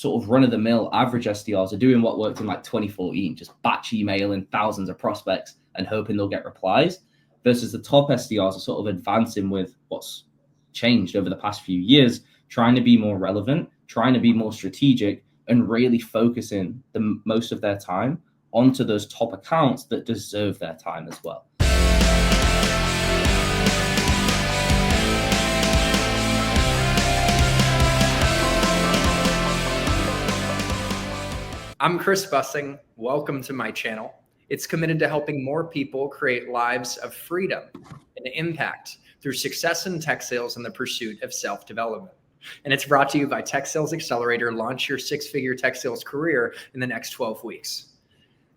sort of run-of-the-mill average SDRs are doing what worked in like 2014, just batch emailing thousands of prospects and hoping they'll get replies, versus the top SDRs are sort of advancing with what's changed over the past few years, trying to be more relevant, trying to be more strategic, and really focusing the most of their time onto those top accounts that deserve their time as well. I'm Chris Bussing. Welcome to my channel. It's committed to helping more people create lives of freedom and impact through success in tech sales and the pursuit of self-development. And it's brought to you by Tech Sales Accelerator. Launch your six-figure tech sales career in the next 12 weeks.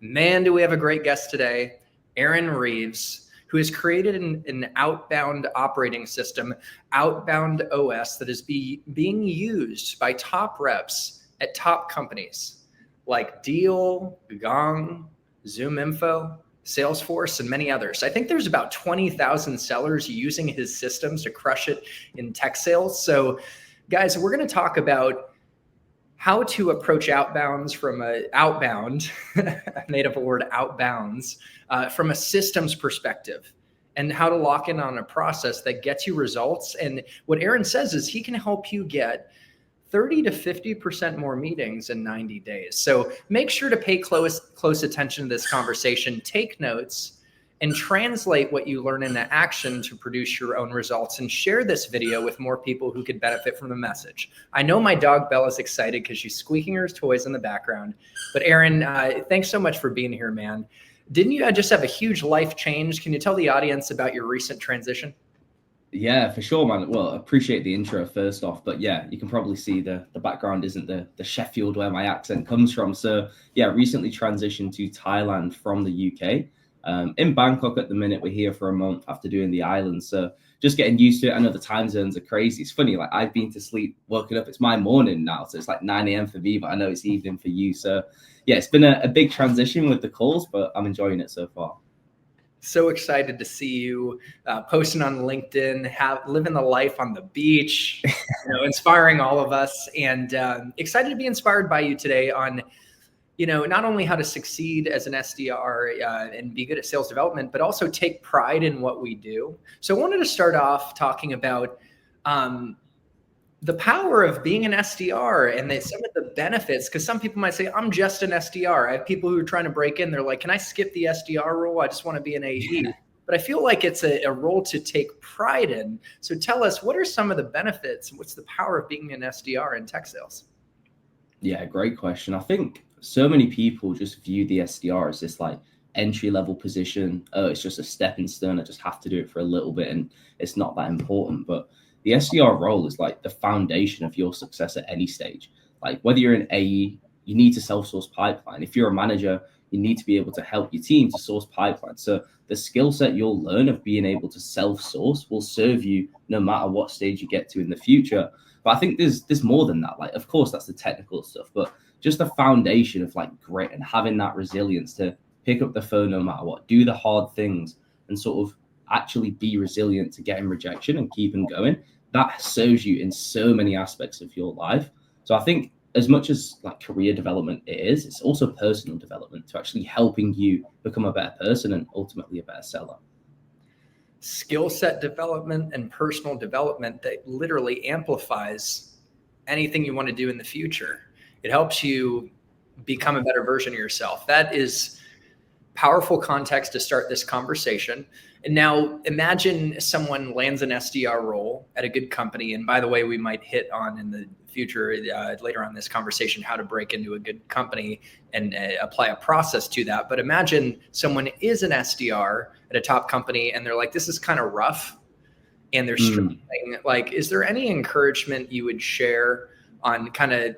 Man, do we have a great guest today, Aaron Reeves, who has created an outbound operating system, Outbound OS, that is being used by top reps at top companies like Deal, Gong, ZoomInfo, Salesforce, and many others. I think there's about 20,000 sellers using his systems to crush it in tech sales. So guys, we're going to talk about how to approach outbounds from I made up a word, outbounds, from a systems perspective, and how to lock in on a process that gets you results. And what Aaron says is he can help you get 30 to 50% more meetings in 90 days. So make sure to pay close attention to this conversation, take notes, and translate what you learn into action to produce your own results, and share this video with more people who could benefit from the message. I know my dog Bella's excited because she's squeaking her toys in the background. But Aaron, thanks so much for being here, man. Didn't you just have a huge life change? Can you tell the audience about your recent transition? Yeah, for sure, man. Well, I appreciate the intro first off, but yeah, you can probably see the background isn't the Sheffield where my accent comes from. So yeah, recently transitioned to Thailand from the UK. In Bangkok at the minute, we're here for a month after doing the islands. So just getting used to it. I know the time zones are crazy. It's funny, like I've been to sleep, woken up, it's my morning now. So it's like 9 a.m. for me, but I know it's evening for you. So yeah, it's been a big transition with the calls, but I'm enjoying it so far. So excited to see you posting on LinkedIn, living the life on the beach, inspiring all of us, and excited to be inspired by you today on, not only how to succeed as an SDR and be good at sales development, but also take pride in what we do. So I wanted to start off talking about the power of being an SDR and some of the benefits, because some people might say, I'm just an SDR. I have people who are trying to break in. They're like, can I skip the SDR role? I just want to be an AE. But I feel like it's a role to take pride in. So tell us, what are some of the benefits? What's the power of being an SDR in tech sales? Yeah, great question. I think so many people just view the SDR as this like entry-level position. Oh, it's just a stepping stone. I just have to do it for a little bit and it's not that important. But the SDR role is like the foundation of your success at any stage. Like whether you're an AE, you need to self-source pipeline. If you're a manager, you need to be able to help your team to source pipeline. So the skill set you'll learn of being able to self-source will serve you no matter what stage you get to in the future. But I think there's more than that. Like, of course, that's the technical stuff, but just the foundation of like grit and having that resilience to pick up the phone no matter what, do the hard things, and sort of actually be resilient to getting rejection and keeping going. That serves you in so many aspects of your life. So I think as much as like career development it's also personal development to actually helping you become a better person and ultimately a better seller. Skill set development and personal development that literally amplifies anything you want to do in the future. It helps you become a better version of yourself. That is powerful context to start this conversation. And now imagine someone lands an SDR role at a good company. And by the way, we might hit on in the future, later on in this conversation, how to break into a good company and apply a process to that. But imagine someone is an SDR at a top company and they're like, this is kind of rough and they're struggling. Like, is there any encouragement you would share on kind of,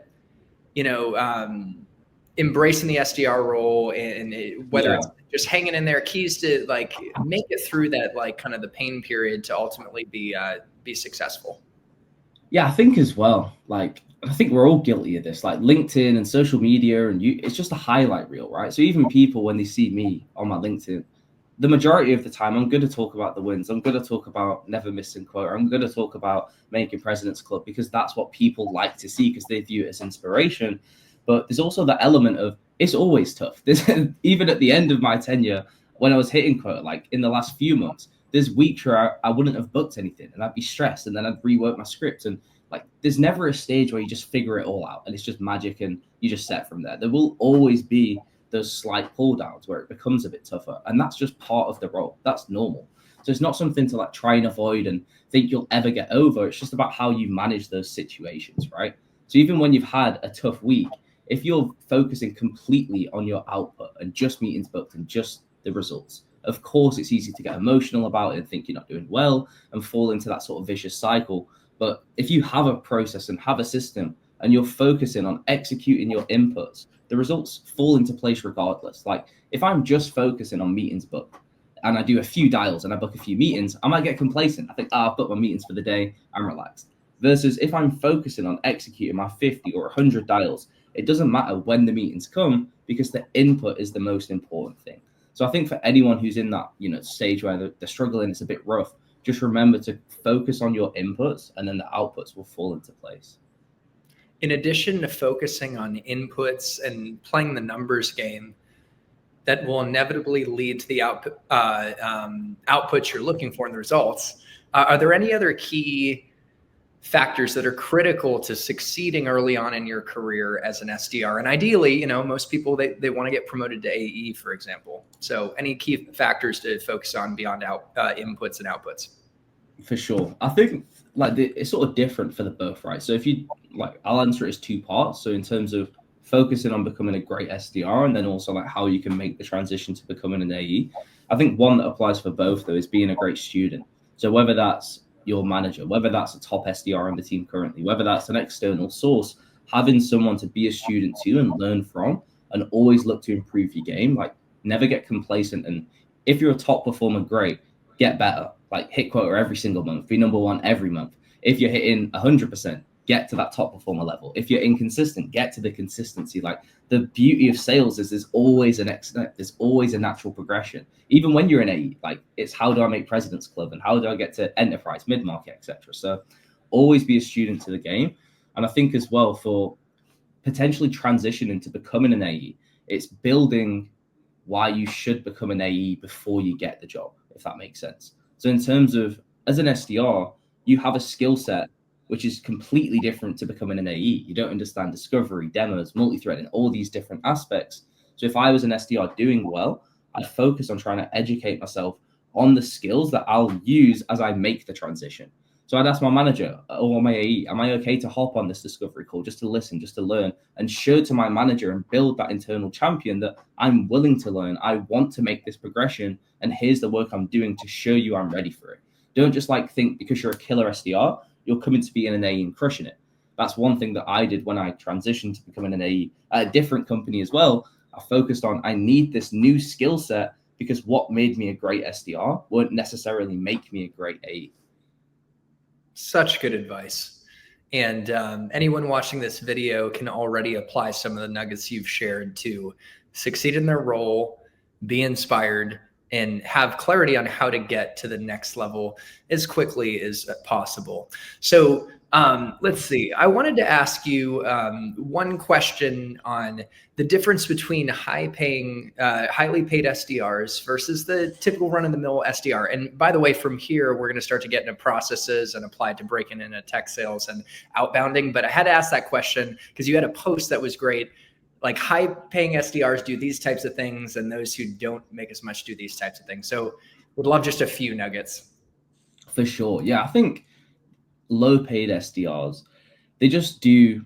embracing the SDR role and whether it's just hanging in there, keys to like make it through that, like kind of the pain period to ultimately be successful? Yeah, I think as well, like, I think we're all guilty of this, like LinkedIn and social media, and it's just a highlight reel, right? So even people, when they see me on my LinkedIn, the majority of the time, I'm going to talk about the wins. I'm going to talk about never missing quota. I'm going to talk about making President's Club because that's what people like to see because they view it as inspiration. But there's also that element of it's always tough. Even at the end of my tenure, when I was hitting quota, like in the last few months, there's weeks where I wouldn't have booked anything and I'd be stressed and then I'd rework my script. And like, there's never a stage where you just figure it all out and it's just magic and you just set from there. There will always be those slight pull downs where it becomes a bit tougher. And that's just part of the role. That's normal. So it's not something to like try and avoid and think you'll ever get over. It's just about how you manage those situations, right? So even when you've had a tough week, if you're focusing completely on your output and just meetings booked and just the results, of course, it's easy to get emotional about it and think you're not doing well and fall into that sort of vicious cycle. But if you have a process and have a system and you're focusing on executing your inputs, the results fall into place regardless. Like if I'm just focusing on meetings booked and I do a few dials and I book a few meetings, I might get complacent. I think, I've booked my meetings for the day, I'm relaxed. Versus if I'm focusing on executing my 50 or 100 dials, it doesn't matter when the meetings come because the input is the most important thing. So I think for anyone who's in that, stage where they're struggling, it's a bit rough, just remember to focus on your inputs and then the outputs will fall into place. In addition to focusing on inputs and playing the numbers game that will inevitably lead to the outputs you're looking for in the results, are there any other key factors that are critical to succeeding early on in your career as an SDR? And ideally, most people, they want to get promoted to AE, for example. So any key factors to focus on beyond inputs and outputs? For sure. I think it's sort of different for the both, right? So if you I'll answer it as two parts. So in terms of focusing on becoming a great SDR and then also like how you can make the transition to becoming an AE. I think one that applies for both though is being a great student. So whether that's your manager, whether that's a top SDR on the team currently, whether that's an external source, having someone to be a student to and learn from and always look to improve your game, like never get complacent. And if you're a top performer, great, get better, like hit quota every single month, be number one every month. If you're hitting 100%, get to that top performer level. If you're inconsistent, get to the consistency. Like the beauty of sales is there's always there's always a natural progression. Even when you're an AE, like it's how do I make President's Club and how do I get to enterprise, mid-market, etc. So always be a student to the game. And I think as well for potentially transitioning to becoming an AE, it's building why you should become an AE before you get the job, if that makes sense. So in terms of as an SDR, you have a skill set which is completely different to becoming an AE. You don't understand discovery, demos, multi-threading, all these different aspects. So if I was an SDR doing well, I'd focus on trying to educate myself on the skills that I'll use as I make the transition. So I'd ask my manager or my AE, am I okay to hop on this discovery call just to listen, just to learn and show to my manager and build that internal champion that I'm willing to learn. I want to make this progression and here's the work I'm doing to show you I'm ready for it. Don't just think because you're a killer SDR, you're coming to be in an AE and crushing it. That's one thing that I did when I transitioned to becoming an AE at a different company as well. I focused on, I need this new skill set because what made me a great SDR won't necessarily make me a great AE. Such good advice. And anyone watching this video can already apply some of the nuggets you've shared to succeed in their role, be inspired, and have clarity on how to get to the next level as quickly as possible. So let's see. I wanted to ask you one question on the difference between highly paid SDRs versus the typical run-of-the-mill SDR. And by the way, from here, we're going to start to get into processes and apply to breaking into tech sales and outbounding. But I had to ask that question because you had a post that was great. Like high paying SDRs do these types of things and those who don't make as much do these types of things. So would love just a few nuggets. For sure. Yeah, I think low paid SDRs, they just do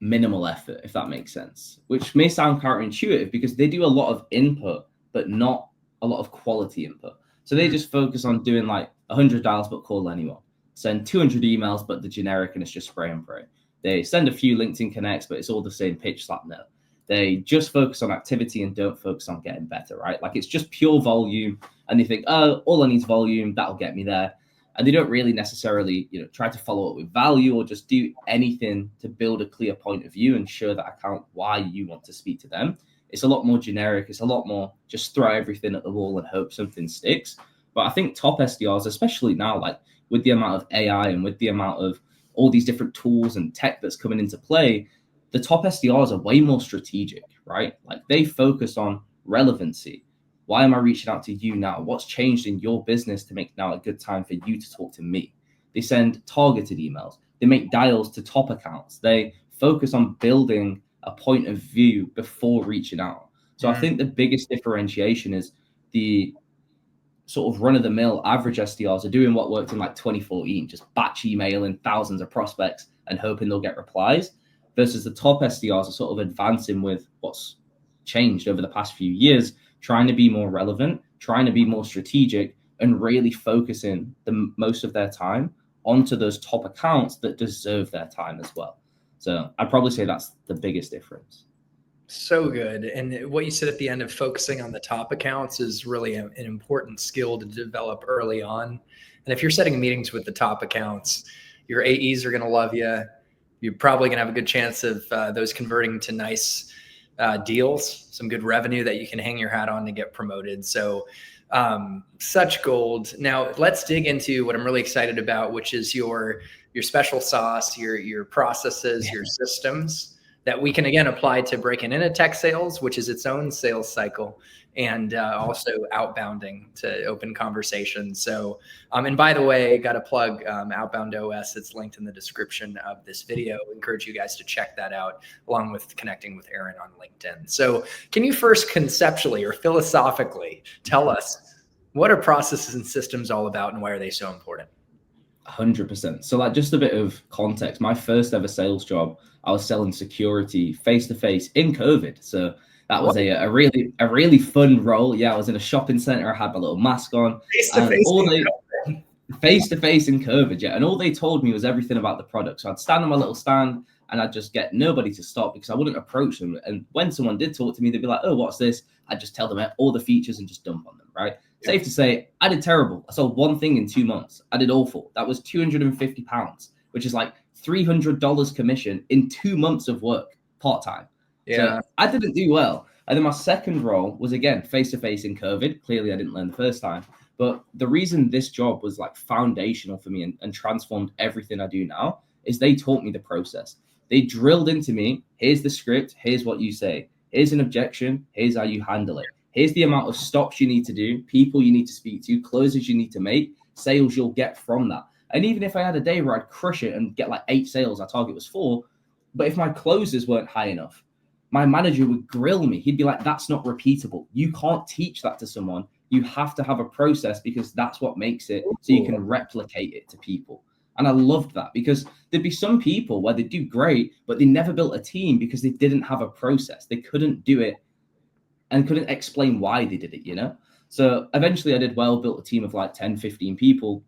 minimal effort, if that makes sense, which may sound counterintuitive because they do a lot of input, but not a lot of quality input. So they just focus on doing 100 dials, but call anyone, send 200 emails, but the generic and it's just spray and pray. They send a few LinkedIn connects, but it's all the same pitch, slap, no. They just focus on activity and don't focus on getting better, right? It's just pure volume. And they think, oh, all I need is volume. That'll get me there. And they don't really necessarily, try to follow up with value or just do anything to build a clear point of view and show that account why you want to speak to them. It's a lot more generic. It's a lot more just throw everything at the wall and hope something sticks. But I think top SDRs, especially now, like with the amount of AI and with the amount of all these different tools and tech that's coming into play, the top SDRs are way more strategic, right? Like they focus on relevancy. Why am I reaching out to you now? What's changed in your business to make now a good time for you to talk to me? They send targeted emails. They make dials to top accounts. They focus on building a point of view before reaching out. So I think the biggest differentiation is the sort of run-of-the-mill average SDRs are doing what worked in like 2014, just batch emailing thousands of prospects and hoping they'll get replies, versus the top SDRs are sort of advancing with what's changed over the past few years, trying to be more relevant, trying to be more strategic, and really focusing the most of their time onto those top accounts that deserve their time as well. So I'd probably say that's the biggest difference. So good. And what you said at the end of focusing on the top accounts is really an important skill to develop early on. And if you're setting meetings with the top accounts, your AEs are going to love you. You're probably going to have a good chance of those converting to nice deals, some good revenue that you can hang your hat on to get promoted. So such gold. Now let's dig into what I'm really excited about, which is your special sauce, your processes, your systems that we can again apply to breaking into tech sales, which is its own sales cycle, and also outbounding to open conversations. So, and by the way, got to plug Outbound OS. It's linked in the description of this video. I encourage you guys to check that out, along with connecting with Aaron on LinkedIn. So can you first conceptually or philosophically tell us what are processes and systems all about and why are they so important? 100%. So like just a bit of context, my first ever sales job, I was selling security face-to-face in COVID. So that was a really fun role. Yeah, I was in a shopping center. I had my little mask on. Face-to-face in COVID, yeah. And all they told me was everything about the product. So I'd stand on my little stand and I'd just get nobody to stop because I wouldn't approach them. And when someone did talk to me, they'd be like, oh, what's this? I'd just tell them all the features and just dump on them, right? Yeah. Safe to say, I did terrible. I sold one thing in 2 months. I did awful. That was £250, which is like $300 commission in 2 months of work, part-time. Yeah. So I didn't do well. And then my second role was, again, face-to-face in COVID. Clearly, I didn't learn the first time. But the reason this job was like foundational for me and transformed everything I do now is they taught me the process. They drilled into me, here's the script, here's what you say. Here's an objection, here's how you handle it. Here's the amount of stops you need to do, people you need to speak to, closes you need to make, sales you'll get from that. And even if I had a day where I'd crush it and get like 8 sales, our target was 4, but if my closes weren't high enough, my manager would grill me. He'd be like, that's not repeatable. You can't teach that to someone. You have to have a process because that's what makes it so you can replicate it to people. And I loved that because there'd be some people where they do great, but they never built a team because they didn't have a process. They couldn't do it and couldn't explain why they did it, you know? So eventually I did well, built a team of like 10, 15 people.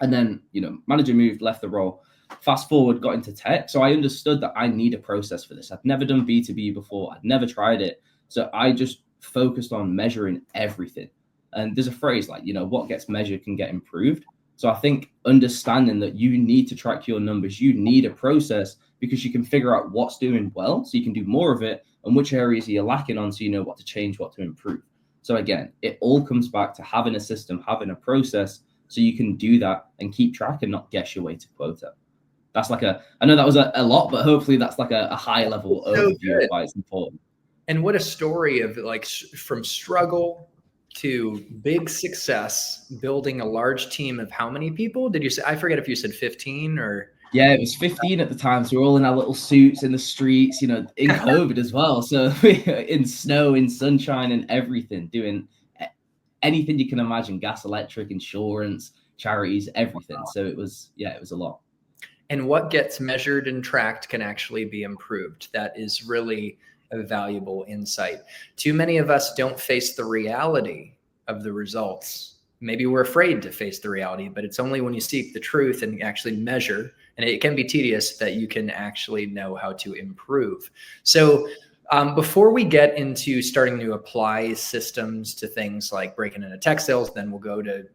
And then, you know, manager moved, left the role. Fast forward, got into tech. So I understood that I need a process for this. I'd never done B2B before. I'd never tried it. So I just focused on measuring everything. And there's a phrase like, you know, what gets measured can get improved. So I think understanding that you need to track your numbers, you need a process because you can figure out what's doing well so you can do more of it and which areas you're lacking on so you know what to change, what to improve. So again, it all comes back to having a system, having a process so you can do that and keep track and not guess your way to quota. That's like I know that was a lot, but hopefully that's like a high level overview of why it's important. And what a story of like from struggle to big success, building a large team of how many people did you say? I forget if you said 15 or. Yeah, it was 15 at the time. So we're all in our little suits in the streets, you know, in COVID as well. So in snow, in sunshine and everything, doing anything you can imagine, gas, electric, insurance, charities, everything. So it was a lot. And what gets measured and tracked can actually be improved. That is really a valuable insight. Too many of us don't face the reality of the results. Maybe we're afraid to face the reality, but it's only when you seek the truth and actually measure, and it can be tedious, that you can actually know how to improve. So before we get into starting to apply systems to things like breaking into tech sales, then we'll go to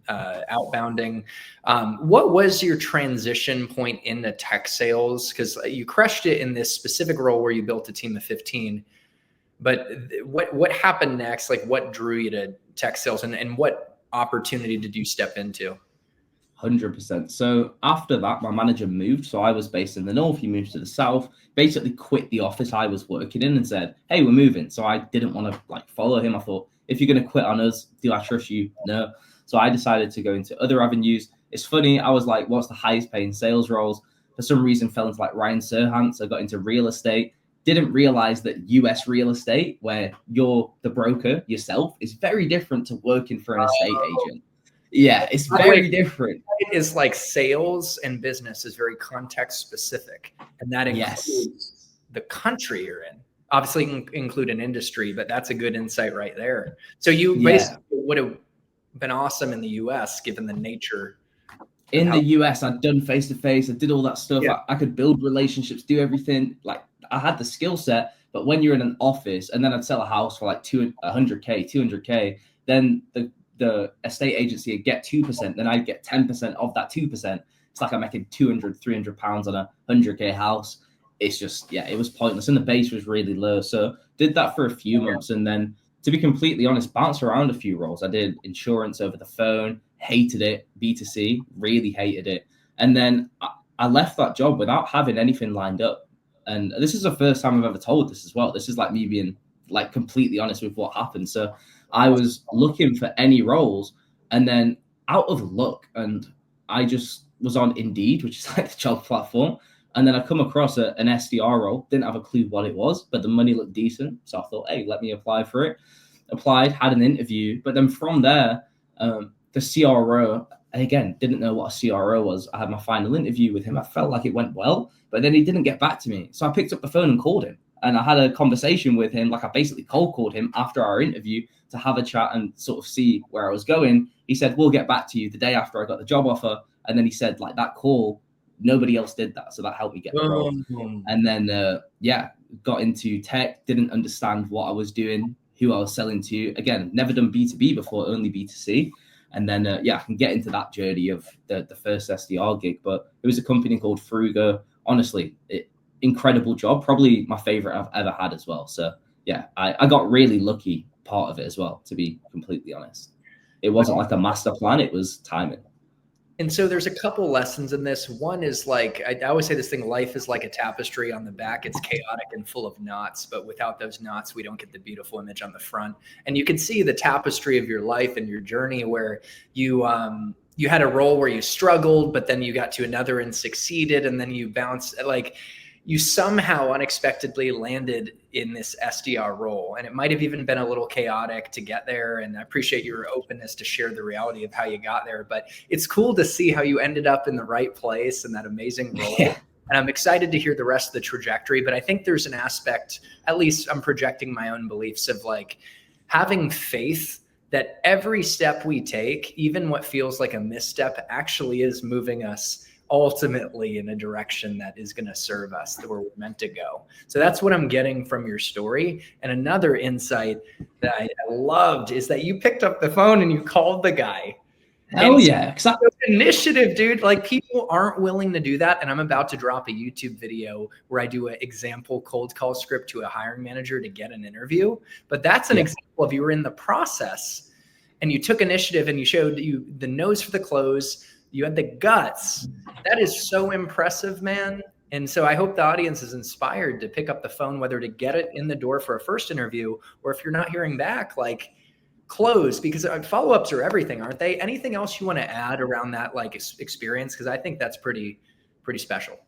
outbounding. What was your transition point in the tech sales? Because you crushed it in this specific role where you built a team of 15. But what happened next? Like, what drew you to tech sales, and what opportunity did you step into? 100%. So after that, my manager moved. So I was based in the north. He moved to the south, basically quit the office I was working in and said, hey, we're moving. So I didn't want to like follow him. I thought, if you're going to quit on us, do I trust you? No. So I decided to go into other avenues. It's funny. I was like, what's the highest paying sales roles? For some reason, fell into like Ryan Serhant. I got into real estate. Didn't realize that US real estate, where you're the broker yourself, is very different to working for an estate agent. Yeah, it's very different. It is like sales and business is very context specific, and that includes the country you're in. Obviously, include an industry, but that's a good insight right there. So you basically would have been awesome in the US, given the nature. In the US, I'd done face-to-face. I did all that stuff. Yeah. I could build relationships, do everything. Like I had the skill set, but when you're in an office and then I'd sell a house for like 100K, 200K, then the estate agency would get 2%, then I'd get 10% of that 2%. It's like I'm making 200, 300 pounds on a 100K house. It's just, yeah, it was pointless. And the base was really low. So did that for a few months. And then to be completely honest, bounced around a few roles. I did insurance over the phone, hated it. B2C, really hated it. And then I left that job without having anything lined up. And this is the first time I've ever told this as well. This is like me being like completely honest with what happened. So I was looking for any roles, and then out of luck, and I just was on Indeed, which is like the job platform. And then I come across an SDR role, didn't have a clue what it was, but the money looked decent. So I thought, hey, let me apply for it. Applied, had an interview. But then from there, the CRO, again, didn't know what a CRO was. I had my final interview with him. I felt like it went well, but then he didn't get back to me. So I picked up the phone and called him. And I had a conversation with him. Like I basically cold called him after our interview to have a chat and sort of see where I was going. He said, we'll get back to you the day after I got the job offer. And then he said, like, that call, nobody else did that. So that helped me get the role. And then, got into tech, didn't understand what I was doing, who I was selling to. Again, never done B2B before, only B2C. And then, I can get into that journey of the first SDR gig. But it was a company called Fruga. Honestly, incredible job. Probably my favorite I've ever had as well. So, yeah, I got really lucky part of it as well, to be completely honest. It wasn't like a master plan. It was timing. And so there's a couple lessons in this. One is like, I always say this thing, life is like a tapestry. On the back, it's chaotic and full of knots, but without those knots, we don't get the beautiful image on the front. And you can see the tapestry of your life and your journey where you had a role where you struggled, but then you got to another and succeeded. And then you bounced, like you somehow unexpectedly landed in this SDR role. And it might have even been a little chaotic to get there. And I appreciate your openness to share the reality of how you got there. But it's cool to see how you ended up in the right place in that amazing role. Yeah. And I'm excited to hear the rest of the trajectory. But I think there's an aspect, at least I'm projecting my own beliefs, of like having faith that every step we take, even what feels like a misstep, actually is moving us ultimately in a direction that is going to serve us, that we're meant to go. So that's what I'm getting from your story. And another insight that I loved is that you picked up the phone and you called the guy. Hell yeah. Initiative, dude. Like people aren't willing to do that. And I'm about to drop a YouTube video where I do an example cold call script to a hiring manager to get an interview. But that's an example of you were in the process and you took initiative and you showed you the nose for the close. You had the guts. That is so impressive, man. And so I hope the audience is inspired to pick up the phone, whether to get it in the door for a first interview, or if you're not hearing back, like close, because follow-ups are everything, aren't they? Anything else you want to add around that like experience? Because I think that's pretty special.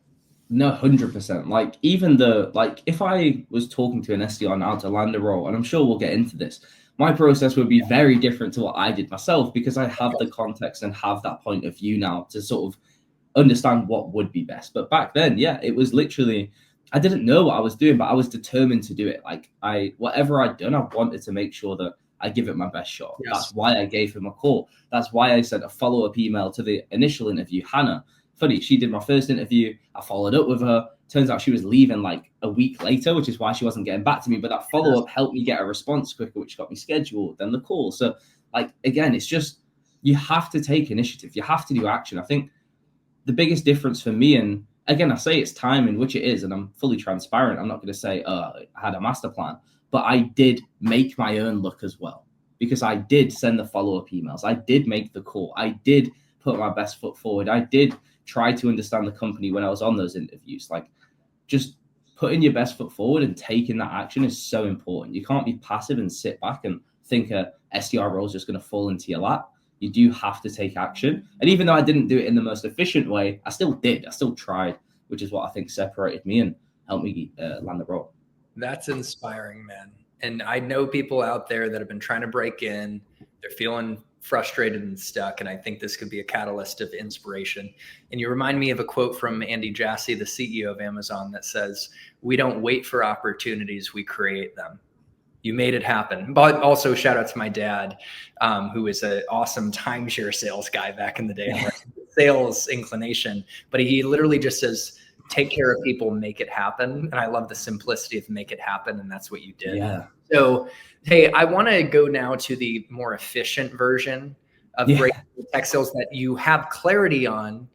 No, 100%. Like even if I was talking to an SDR now to land a role, and I'm sure we'll get into this, my process would be very different to what I did myself, because I have the context and have that point of view now to sort of understand what would be best. But back then, it was literally, I didn't know what I was doing, but I was determined to do it. Like whatever I'd done, I wanted to make sure that I give it my best shot. Yes. That's why I gave him a call. That's why I sent a follow-up email to the initial interview. Hannah, funny, she did my first interview. I followed up with her. Turns out she was leaving like a week later, which is why she wasn't getting back to me. But that follow-up helped me get a response quicker, which got me scheduled, then the call. So like, again, it's just, you have to take initiative. You have to do action. I think the biggest difference for me, and again, I say it's timing, which it is, and I'm fully transparent. I'm not going to say, I had a master plan. but I did make my own luck as well, because I did send the follow-up emails. I did make the call. I did put my best foot forward. I did try to understand the company when I was on those interviews. Like, just putting your best foot forward and taking that action is so important. You can't be passive and sit back and think a SDR role is just going to fall into your lap. You do have to take action. And even though I didn't do it in the most efficient way, I still did. I still tried, which is what I think separated me and helped me land the role. That's inspiring, man. And I know people out there that have been trying to break in. They're feeling frustrated and stuck. And I think this could be a catalyst of inspiration. And you remind me of a quote from Andy Jassy, the CEO of Amazon, that says, "We don't wait for opportunities, we create them." You made it happen. But also shout out to my dad, who is an awesome timeshare sales guy back in the day, sales inclination. But he literally just says, take care of people, make it happen. And I love the simplicity of make it happen. And that's what you did. Yeah. So, hey, I want to go now to the more efficient version of breaking tech sales that you have clarity on,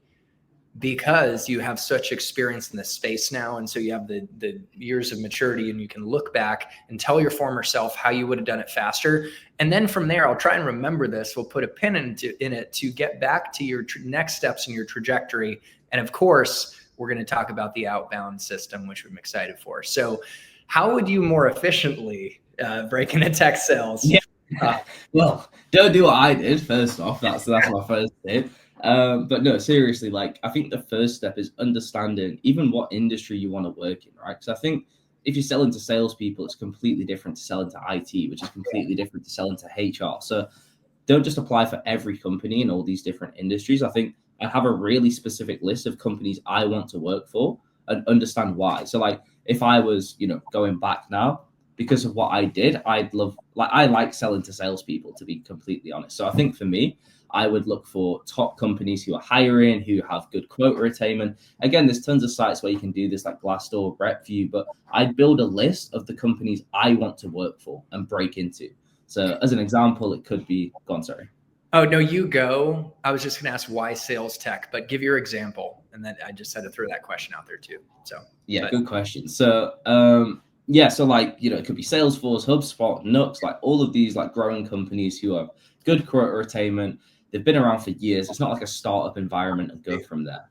because you have such experience in this space now. And so you have the years of maturity, and you can look back and tell your former self how you would have done it faster. And then from there, I'll try and remember this. We'll put a pin in it to get back to your next steps in your trajectory. And of course, we're going to talk about the outbound system, which I'm excited for. So how would you more efficiently break into tech sales? Yeah. Well, don't do what I did, first off. That's my first tip. But no, seriously, like, I think the first step is understanding even what industry you want to work in, right? Because I think if you're selling to salespeople, it's completely different to selling to IT, which is completely different to selling to HR. So don't just apply for every company in all these different industries. I think I have a really specific list of companies I want to work for and understand why. So like, if I was, going back now, because of what I did, I like selling to salespeople, to be completely honest. So I think for me, I would look for top companies who are hiring, who have good quota attainment. Again, there's tons of sites where you can do this, like Glassdoor, RepView, but I'd build a list of the companies I want to work for and break into. So as an example, it could be, go on, sorry. Oh, no, you go. I was just going to ask why sales tech, but give your example. And then I just had to throw that question out there too. So yeah, good question. So so like, it could be Salesforce, HubSpot, Nux, like all of these like growing companies who have good quota attainment. They've been around for years. It's not like a startup environment, and go from there.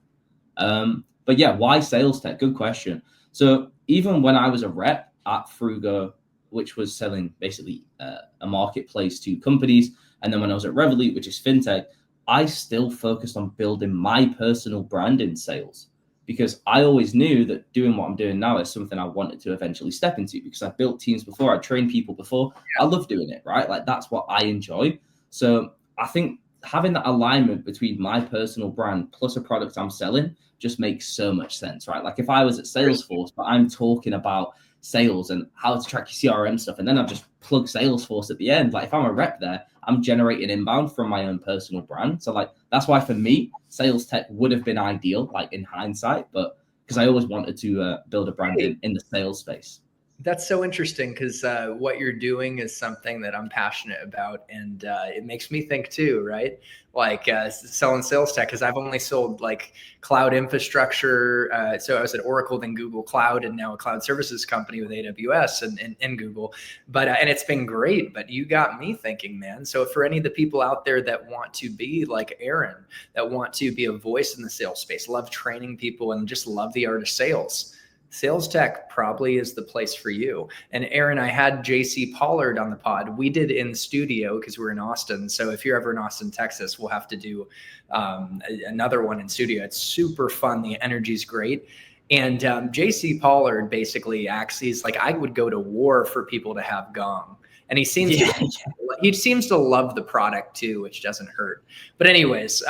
But yeah, why sales tech? Good question. So even when I was a rep at Frugo, which was selling basically a marketplace to companies, and then when I was at Revolut, which is fintech, I still focused on building my personal brand in sales, because I always knew that doing what I'm doing now is something I wanted to eventually step into, because I built teams before, I trained people before. I love doing it, right? Like, that's what I enjoy. So I think having that alignment between my personal brand plus a product I'm selling just makes so much sense, right? Like, if I was at Salesforce, but I'm talking about sales and how to track your CRM stuff, and then I've just plugged Salesforce at the end. Like, if I'm a rep there, I'm generating inbound from my own personal brand. So like, that's why for me, sales tech would have been ideal, like in hindsight, but because I always wanted to build a brand in the sales space. That's so interesting, because what you're doing is something that I'm passionate about, and it makes me think too, right? Like selling sales tech, because I've only sold like cloud infrastructure. So I was at Oracle, then Google Cloud, and now a cloud services company with AWS and Google. But and it's been great. But you got me thinking, man. So for any of the people out there that want to be like Aaron, that want to be a voice in the sales space, love training people, and just love the art of sales, sales tech probably is the place for you. And Aaron, I had JC Pollard on the pod. We did in studio because we're in Austin. So if you're ever in Austin, Texas, we'll have to do another one in studio. It's super fun. The energy's great. And JC Pollard basically acts, he's like, I would go to war for people to have Gong. And he seems to love the product too, which doesn't hurt. But anyways,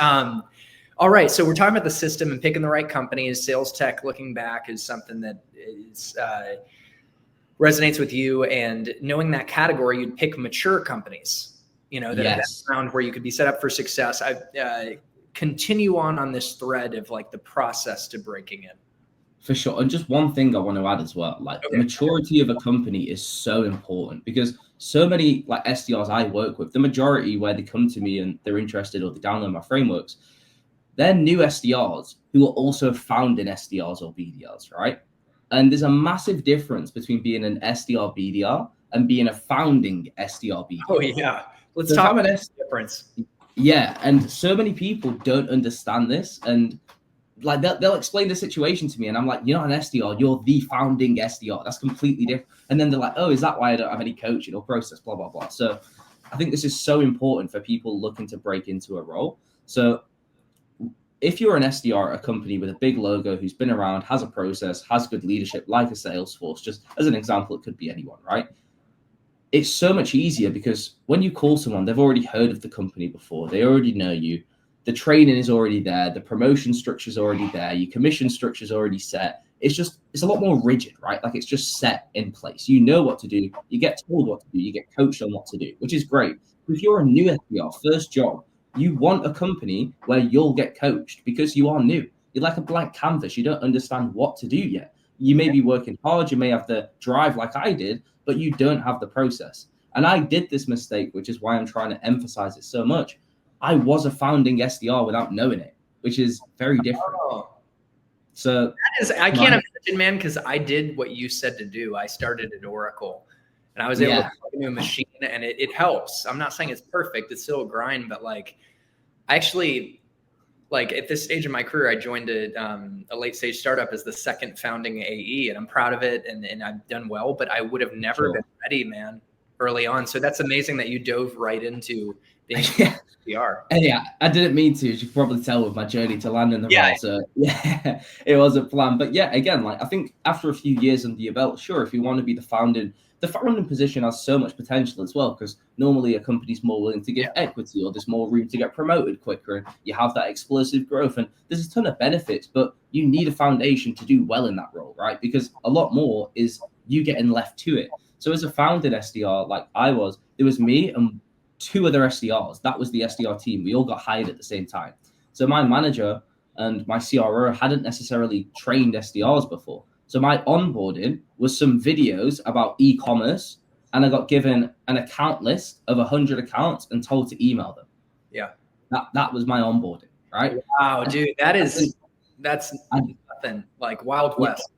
all right, so we're talking about the system and picking the right companies. Sales tech, looking back, is something that is resonates with you. And knowing that category, you'd pick mature companies, that are around where you could be set up for success. I continue on this thread of like the process to breaking in. For sure. And just one thing I want to add as well, like maturity of a company is so important, because so many like SDRs I work with, the majority where they come to me and they're interested or they download my frameworks, they're new SDRs who are also found in SDRs or BDRs, right? And there's a massive difference between being an SDR BDR and being a founding SDR BDR. Oh yeah. Let's So talk about the difference. Yeah. And so many people don't understand this. And like they'll explain the situation to me and I'm like, you're not an SDR, you're the founding SDR. That's completely different. And then they're like, oh, is that why I don't have any coaching or process, blah, blah, blah. So I think this is so important for people looking to break into a role. So if you're an SDR at a company with a big logo who's been around, has a process, has good leadership, like a Salesforce, just as an example, it could be anyone, right? It's so much easier because when you call someone, they've already heard of the company before. They already know you. The training is already there. The promotion structure is already there. Your commission structure is already set. It's a lot more rigid, right? Like it's just set in place. You know what to do. You get told what to do. You get coached on what to do, which is great. If you're a new SDR, first job, you want a company where you'll get coached because you are new. You're like a blank canvas. You don't understand what to do yet. You may be working hard. You may have the drive like I did, but you don't have the process. And I did this mistake, which is why I'm trying to emphasize it so much. I was a founding SDR without knowing it, which is very different. Oh. So I can't imagine, man, because I did what you said to do. I started at Oracle and I was able to plug into a machine and it helps. I'm not saying it's perfect. It's still a grind, but like I actually, like at this stage of my career, I joined a late stage startup as the second founding AE and I'm proud of it and I've done well, but I would have never been ready, man, early on. So that's amazing that you dove right into being SDR. Yeah, I didn't mean to, as you can probably tell with my journey to land in the role. So yeah, it was a plan. But yeah, again, like I think after a few years under your belt, sure, if you want to be the founding position has so much potential as well, because normally a company's more willing to give equity or there's more room to get promoted quicker and you have that explosive growth and there's a ton of benefits, but you need a foundation to do well in that role, right? Because a lot more is you getting left to it. So as a founded SDR, like I was, there was me and two other SDRs. That was the SDR team. We all got hired at the same time. So my manager and my CRO hadn't necessarily trained SDRs before. So my onboarding was some videos about e-commerce, and I got given an account list of 100 accounts and told to email them. Yeah. That was my onboarding, right? Wow, dude, that's nothing, like Wild West.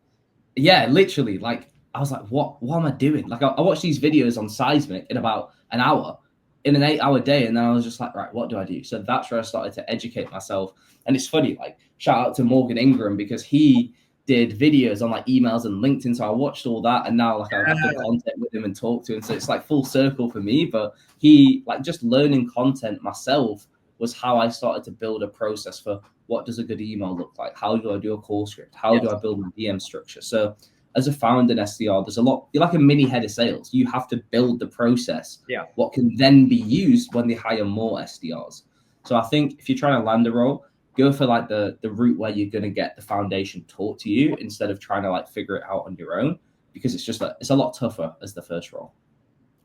Yeah, literally. Like I was like, what am I doing? Like I watched these videos on Seismic in about an hour in an 8-hour day. And then I was just like, right, what do I do? So that's where I started to educate myself. And it's funny, like shout out to Morgan Ingram because he did videos on like emails and LinkedIn. So I watched all that and now like I've done content with him and talked to him. So it's like full circle for me, but he like just learning content myself was how I started to build a process for what does a good email look like? How do I do a call script? How do I build my DM structure? So as a founder in SDR, there's a lot, you're like a mini head of sales. You have to build the process, what can then be used when they hire more SDRs. So I think if you're trying to land a role, go for like the route where you're going to get the foundation taught to you instead of trying to like figure it out on your own, because it's just it's a lot tougher as the first role.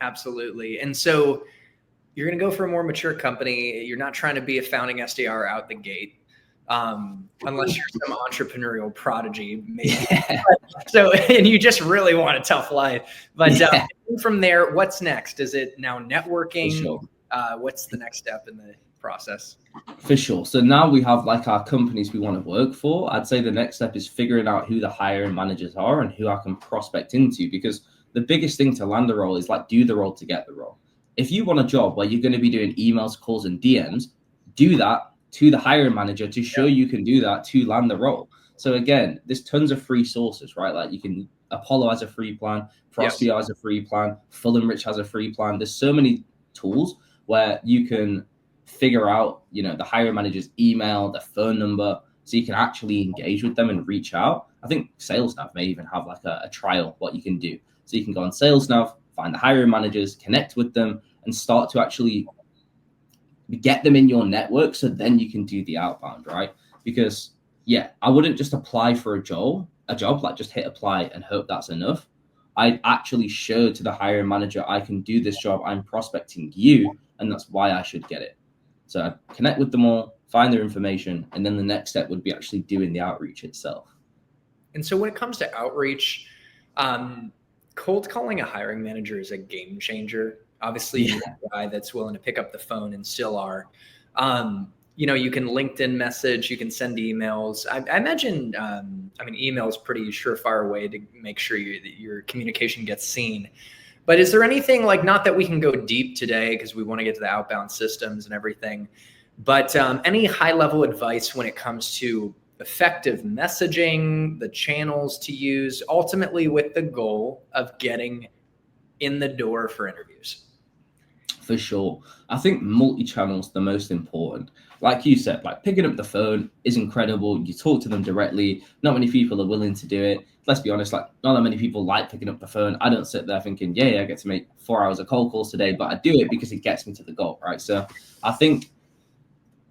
Absolutely. And so you're going to go for a more mature company. You're not trying to be a founding SDR out the gate. Unless you're some entrepreneurial prodigy, maybe. So, and you just really want a tough life. But from there, what's next? Is it now networking? Sure. What's the next step in the process? For sure. So now we have like our companies we want to work for. I'd say the next step is figuring out who the hiring managers are and who I can prospect into, because the biggest thing to land a role is like do the role to get the role. If you want a job where you're going to be doing emails, calls, and DMs, do that to the hiring manager to show you can do that to land the role. So again, there's tons of free sources, right? Like you can, Apollo has a free plan, Prospio has a free plan, Full and Rich has a free plan. There's so many tools where you can figure out, you know, the hiring manager's email, their phone number, so you can actually engage with them and reach out. I think SalesNav may even have like a trial, what you can do. So you can go on SalesNav, find the hiring managers, connect with them, and start to actually get them in your network, so then you can do the outbound, right? Because I wouldn't just apply for a job like just hit apply and hope that's enough. I'd actually show to the hiring manager I can do this job, I'm prospecting you, and that's why I should get it. So I'd connect with them all, find their information, and then the next step would be actually doing the outreach itself. And so when it comes to outreach, cold calling a hiring manager is a game changer. Obviously, you're a guy that's willing to pick up the phone and still are. You can LinkedIn message, you can send emails. I imagine, email is pretty surefire way to make sure that your communication gets seen. But is there anything like, not that we can go deep today because we want to get to the outbound systems and everything, but any high level advice when it comes to effective messaging, the channels to use, ultimately with the goal of getting in the door for interviews? For sure. I think multi-channel is the most important. Like you said, like picking up the phone is incredible. You talk to them directly. Not many people are willing to do it. Let's be honest, like not that many people like picking up the phone. I don't sit there thinking, yeah, I get to make 4 hours of cold calls today, but I do it because it gets me to the goal, right? So I think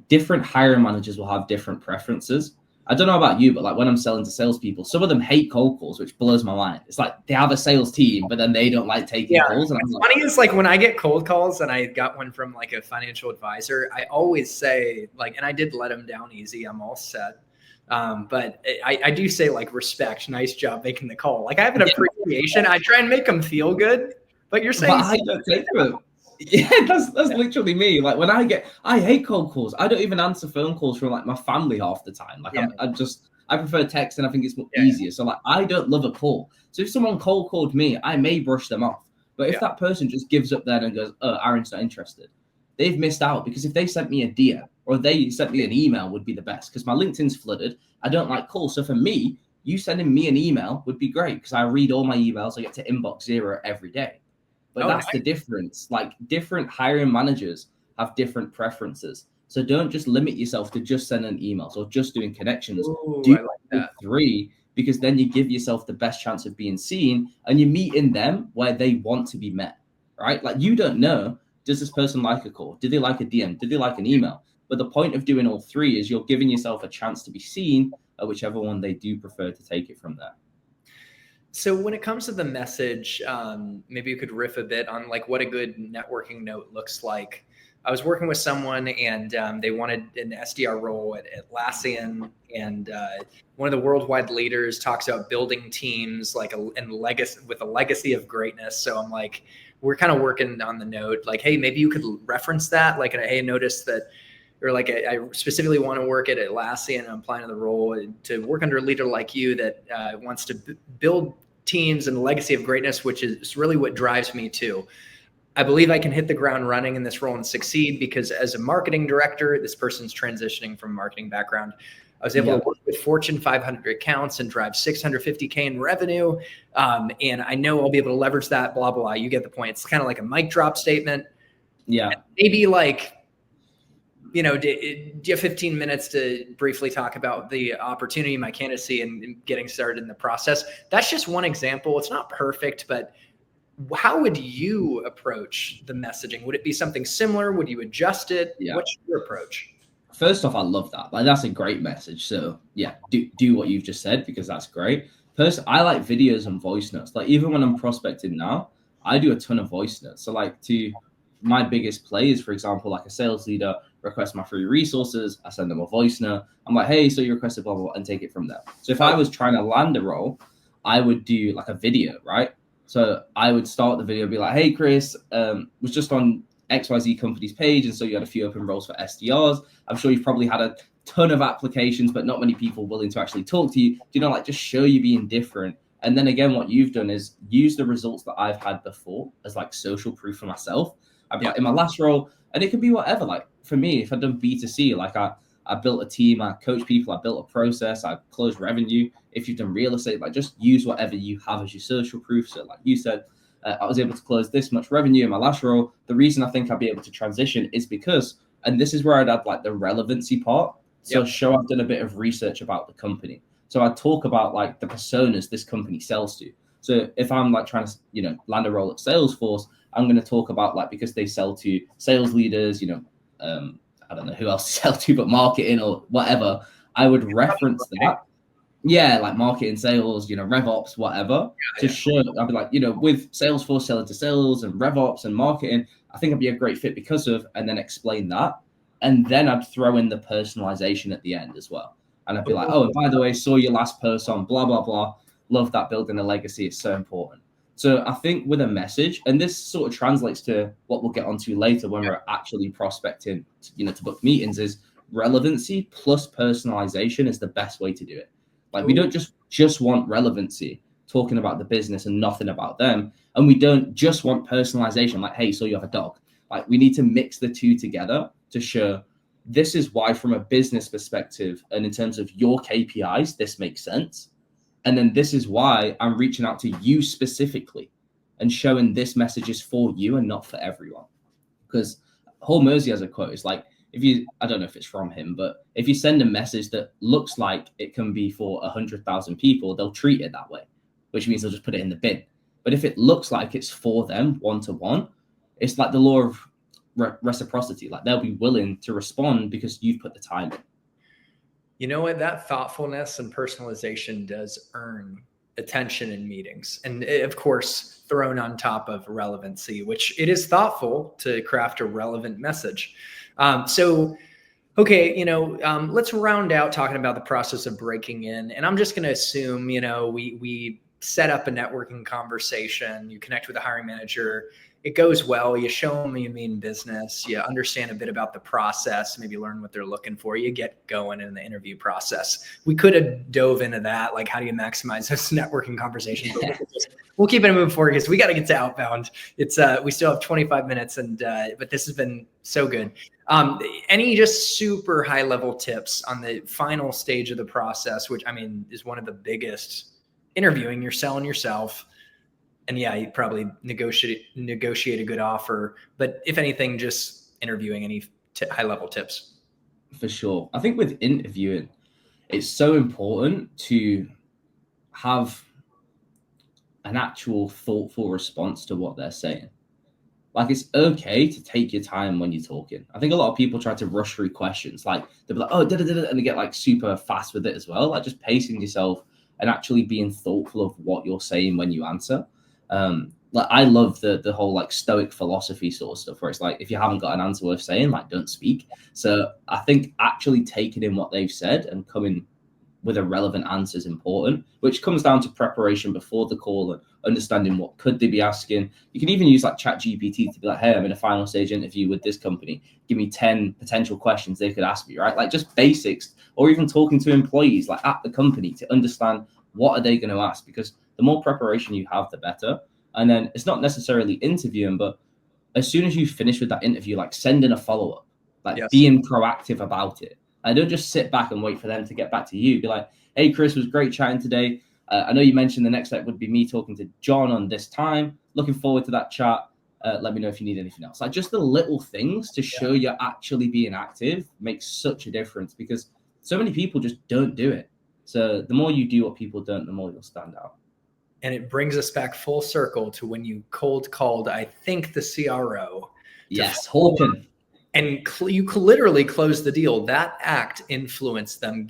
different hiring managers will have different preferences. I don't know about you, but like when I'm selling to salespeople, some of them hate cold calls, which blows my mind. It's like they have a sales team, but then they don't like taking calls. And what's funny is like when I get cold calls, and I got one from like a financial advisor, I always say like, and I did let him down easy. I'm all set. But I do say like, respect, nice job making the call. Like I have an appreciation. I try and make them feel good, but you're saying, but I don't take them. Yeah, that's literally me. Like when I hate cold calls. I don't even answer phone calls from like my family half the time. Like I prefer text, and I think it's easier. So like I don't love a call. So if someone cold called me, I may brush them off. But if that person just gives up then and goes, oh, Aaron's not interested, they've missed out. Because if they sent me a DM or they sent me an email would be the best, because my LinkedIn's flooded. I don't like calls. So for me, you sending me an email would be great because I read all my emails. I get to inbox 0 every day. But that's the difference. Like different hiring managers have different preferences. So don't just limit yourself to just sending emails or just doing connections. Do like that. 3, because then you give yourself the best chance of being seen, and you meet in them where they want to be met, right? Like you don't know, does this person like a call? Do they like a DM? Do they like an email? But the point of doing all 3 is you're giving yourself a chance to be seen at whichever one they do prefer to take it from there. So when it comes to the message, maybe you could riff a bit on like what a good networking note looks like. I was working with someone, and they wanted an SDR role at Atlassian, and one of the worldwide leaders talks about building teams like with a legacy of greatness. So I'm like, we're kind of working on the note, like, hey, maybe you could reference that, like, hey, notice that, or like I specifically want to work at Atlassian, and I'm applying to the role to work under a leader like you that wants to build teams and a legacy of greatness, which is really what drives me too. I believe I can hit the ground running in this role and succeed because as a marketing director, this person's transitioning from a marketing background. I was able to work with Fortune 500 accounts and drive $650K in revenue. And I know I'll be able to leverage that, blah, blah, blah. You get the point. It's kind of like a mic drop statement. Yeah. And maybe like, do you have 15 minutes to briefly talk about the opportunity, my candidacy, and getting started in the process? That's just one example. It's not perfect, but how would you approach the messaging? Would it be something similar? Would you adjust it? Yeah. What's your approach? First off, I love that. Like that's a great message. So yeah, do what you've just said because that's great. Personally, I like videos and voice notes. Like even when I'm prospecting now, I do a ton of voice notes. So like to my biggest plays, for example, like a sales leader requests my free resources, I send them a voice note. I'm like, hey, so you requested blah, blah, blah, and take it from there. So if I was trying to land a role, I would do like a video, right? So I would start the video, be like, hey, Chris, was just on XYZ company's page. And so you had a few open roles for SDRs. I'm sure you've probably had a ton of applications, but not many people willing to actually talk to you. Like just show you being different. And then again, what you've done is use the results that I've had before as like social proof for myself. Like in my last role, and it could be whatever. Like for me, if I'd done B2C, like I built a team, I coached people, I built a process, I closed revenue. If you've done real estate, like just use whatever you have as your social proof. So like you said, I was able to close this much revenue in my last role. The reason I think I'd be able to transition is because, and this is where I'd add like the relevancy part. So show I've done a bit of research about the company. So I talk about like the personas this company sells to. So if I'm like trying to, land a role at Salesforce, I'm going to talk about like, because they sell to sales leaders, I don't know who else to sell to, but marketing or whatever, I would reference that. Yeah, like marketing, sales, RevOps, whatever, to show. I'd be like, with Salesforce selling to sales and RevOps and marketing, I think I'd be a great fit because of, and then explain that. And then I'd throw in the personalization at the end as well. And I'd be like, oh, and by the way, saw your last post on blah, blah, blah. Love that building a legacy. It's so important. So I think with a message, and this sort of translates to what we'll get onto later when we're actually prospecting, to book meetings, is relevancy plus personalization is the best way to do it. Like, we Ooh. don't just want relevancy, talking about the business and nothing about them. And we don't just want personalization, like, hey, so you have a dog. Like, we need to mix the two together to show this is why, from a business perspective and in terms of your KPIs, this makes sense. And then this is why I'm reaching out to you specifically and showing this message is for you and not for everyone. Because Hall Mersey has a quote. It's like, I don't know if it's from him, but if you send a message that looks like it can be for 100,000 people, they'll treat it that way, which means they'll just put it in the bin. But if it looks like it's for them one-to-one, it's like the law of reciprocity. Like, they'll be willing to respond because you've put the time in. You know what? That thoughtfulness and personalization does earn attention in meetings. And of course, thrown on top of relevancy, which it is thoughtful to craft a relevant message. Okay, let's round out talking about the process of breaking in. And I'm just going to assume, we set up a networking conversation, you connect with a hiring manager, it goes well, you show them you mean business, you understand a bit about the process, maybe learn what they're looking for, you get going in the interview process. We could have dove into that, like how do you maximize those networking conversations? But we'll keep it moving forward because we got to get to outbound. It's we still have 25 minutes, but this has been so good. Any just super high level tips on the final stage of the process, which I mean is one of the biggest. Interviewing, you're selling yourself, and yeah, you probably negotiate a good offer. But if anything, just interviewing, any high level tips? For sure. I think with interviewing, it's so important to have an actual thoughtful response to what they're saying. Like, it's okay to take your time when you're talking. I think a lot of people try to rush through questions. Like, they'll be like, oh, and they get like super fast with it as well. Like, just pacing yourself and actually being thoughtful of what you're saying when you answer. Like, I love the whole like stoic philosophy sort of stuff where it's like, if you haven't got an answer worth saying, like, don't speak. So I think actually taking in what they've said and coming with a relevant answer is important, which comes down to preparation before the call and understanding what could they be asking. You can even use like ChatGPT to be like, hey, I'm in a final stage interview with this company. Give me 10 potential questions they could ask me, right? Like, just basics, or even talking to employees like at the company to understand what are they going to ask, because the more preparation you have, the better. And then it's not necessarily interviewing, but as soon as you finish with that interview, like, send in a follow-up, like Yes. Being proactive about it. I don't just sit back and wait for them to get back to you. Be like, hey, Chris, was great chatting today. I know you mentioned the next step would be me talking to John on this time. Looking forward to that chat. Let me know if you need anything else. Like, just the little things to show you're actually being active makes such a difference, because so many people just don't do it. So the more you do what people don't, the more you'll stand out. And it brings us back full circle to when you cold called, I think, the CRO. Yes, Hawken. And you literally close the deal. That act influenced them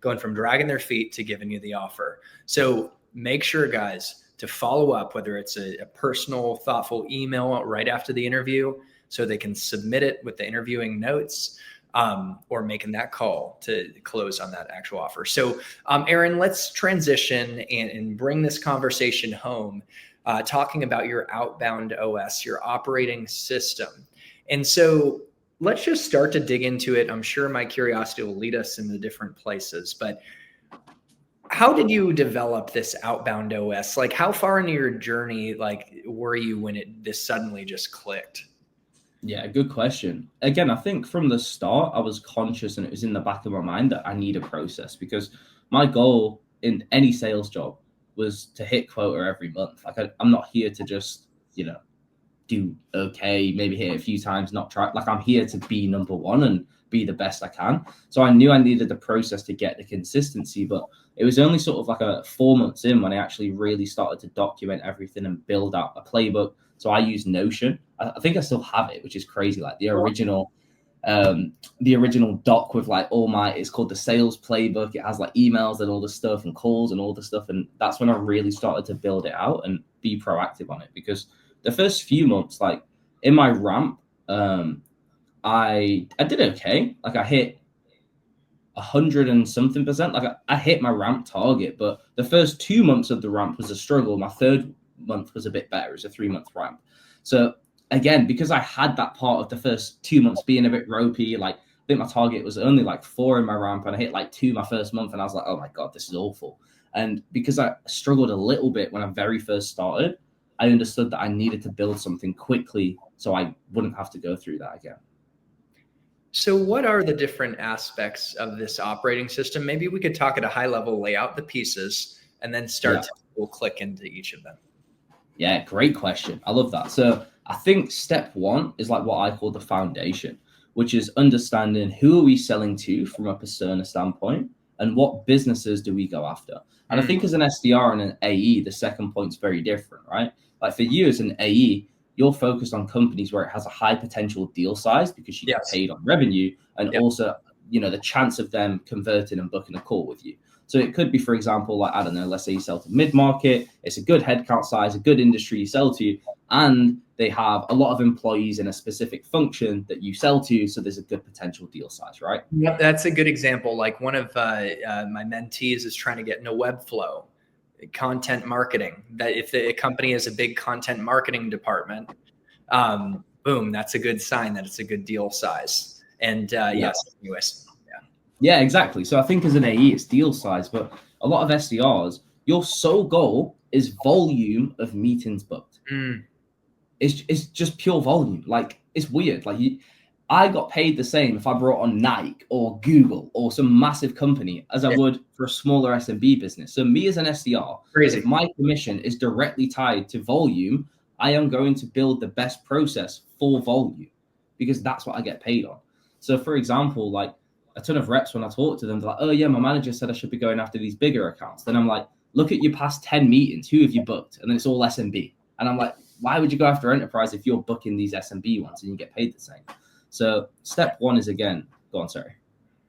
going from dragging their feet to giving you the offer. So make sure, guys, to follow up, whether it's a personal, thoughtful email right after the interview, so they can submit it with the interviewing notes, or making that call to close on that actual offer. So, Aaron, let's transition and bring this conversation home, talking about your outbound OS, your operating system. And so let's just start to dig into it. I'm sure my curiosity will lead us into different places, but how did you develop this outbound OS? Like, how far into your journey, were you when this suddenly just clicked? Yeah, good question. Again, I think from the start, I was conscious and it was in the back of my mind that I need a process, because my goal in any sales job was to hit quota every month. Like, I'm not here to just, do okay, maybe hit a few times, not try. Like, I'm here to be number one and be the best I can. So I knew I needed the process to get the consistency, but it was only sort of like 4 months in when I actually really started to document everything and build out a playbook. So I use Notion. I think I still have it, which is crazy. Like the original doc with like it's called the sales playbook. It has like emails and all the stuff and calls and all the stuff. And that's when I really started to build it out and be proactive on it, because the first few months, like in my ramp, I did okay. Like, I hit 100 and something percent. Like, I hit my ramp target, but the first 2 months of the ramp was a struggle. My third month was a bit better. It was a 3-month ramp. So again, because I had that part of the first 2 months being a bit ropey, like think my target was only like 4 in my ramp, and I hit like 2 my first month, and I was like, oh my God, this is awful. And because I struggled a little bit when I very first started, I understood that I needed to build something quickly so I wouldn't have to go through that again. So what are the different aspects of this operating system? Maybe we could talk at a high level, lay out the pieces, and then start to click into each of them. Yeah, great question. I love that. So I think step one is like what I call the foundation, which is understanding who are we selling to from a persona standpoint and what businesses do we go after. And I think as an SDR and an AE, the second point's very different, right? Like for you as an AE, you're focused on companies where it has a high potential deal size because you get paid on revenue, and also, you know, the chance of them converting and booking a call with you. So it could be, for example, like, I don't know, let's say you sell to mid-market, it's a good headcount size, a good industry you sell to, and they have a lot of employees in a specific function that you sell to. So there's a good potential deal size, right? Yep, that's a good example. Like one of my mentees is trying to get into Webflow, content marketing. That if the company has a big content marketing department, boom, that's a good sign that it's a good deal size. And yes, anyways. Yeah, exactly. So I think as an AE, it's deal size, but a lot of SDRs, your sole goal is volume of meetings booked. It's just pure volume. Like, it's weird. Like, I got paid the same if I brought on Nike or Google or some massive company as I would for a smaller SMB business. So me as an SDR, if my commission is directly tied to volume, I am going to build the best process for volume because that's what I get paid on. So for example, like a ton of reps, when I talk to them, they're like, oh yeah, my manager said I should be going after these bigger accounts. Then I'm like, look at your past 10 meetings. Who have you booked? And then it's all SMB. And I'm like, why would you go after enterprise if you're booking these SMB ones and you get paid the same? So step one is, again, go on, sorry.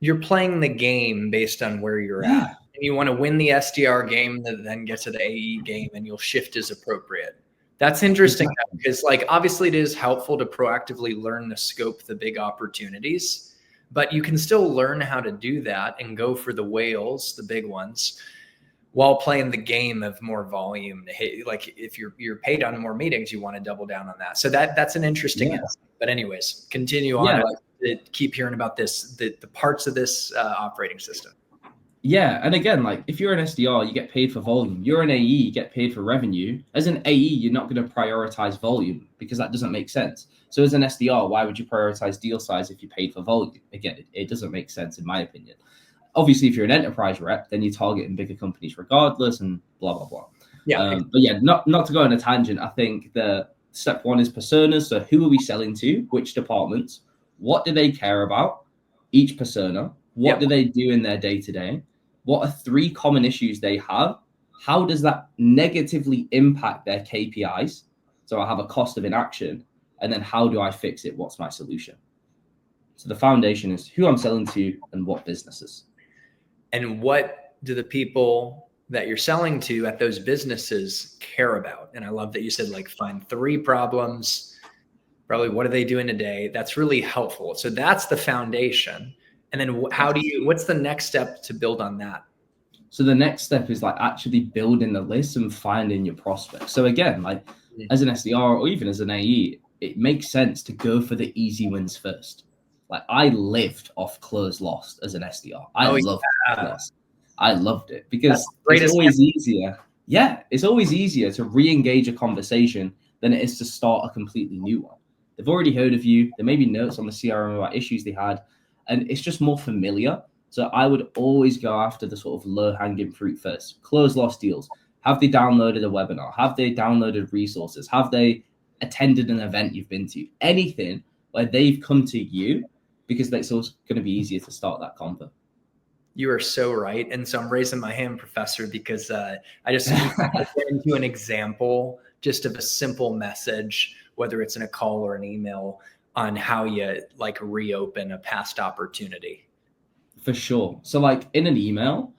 You're playing the game based on where you're at. And you want to win the SDR game, then get to the AE game, and you'll shift as appropriate. That's interesting because, like, obviously it is helpful to proactively learn to scope the big opportunities, but you can still learn how to do that and go for the whales, the big ones, while playing the game of more volume. Like if you're paid on more meetings, you want to double down on that. So that's an interesting insight. But anyways, continue on. Keep hearing about this, the parts of this operating system. Yeah, and again, like if you're an SDR, you get paid for volume. You're an AE, you get paid for revenue. As an AE, you're not going to prioritize volume because that doesn't make sense. So as an SDR, why would you prioritize deal size if you paid for volume? Again, it doesn't make sense in my opinion. Obviously, if you're an enterprise rep, then you're targeting bigger companies regardless, and blah, blah, blah. But yeah, not to go on a tangent, I think the step one is personas. So who are we selling to? Which departments? What do they care about? Each persona. What do they do in their day-to-day? What are 3 common issues they have? How does that negatively impact their KPIs? So I have a cost of inaction. And then how do I fix it? What's my solution? So the foundation is who I'm selling to and what businesses. And what do the people that you're selling to at those businesses care about? And I love that you said, like, find 3 problems. Probably what are they doing today? That's really helpful. So that's the foundation. And then what's the next step to build on that? So the next step is like actually building the list and finding your prospects. So again, like as an SDR or even as an AE, it makes sense to go for the easy wins first. Like I lived off close lost as an SDR. I loved it because it's always easier. Yeah, it's always easier to re-engage a conversation than it is to start a completely new one. They've already heard of you. There may be notes on the CRM about issues they had. And it's just more familiar. So I would always go after the sort of low-hanging fruit first. Close lost deals. Have they downloaded a webinar? Have they downloaded resources? Have they attended an event you've been to? Anything where they've come to you, because it's also going to be easier to start that convo. You are so right. And so I'm raising my hand, Professor, because I just get into an example just of a simple message, whether it's in a call or an email, on how you like reopen a past opportunity. For sure. So like in an email,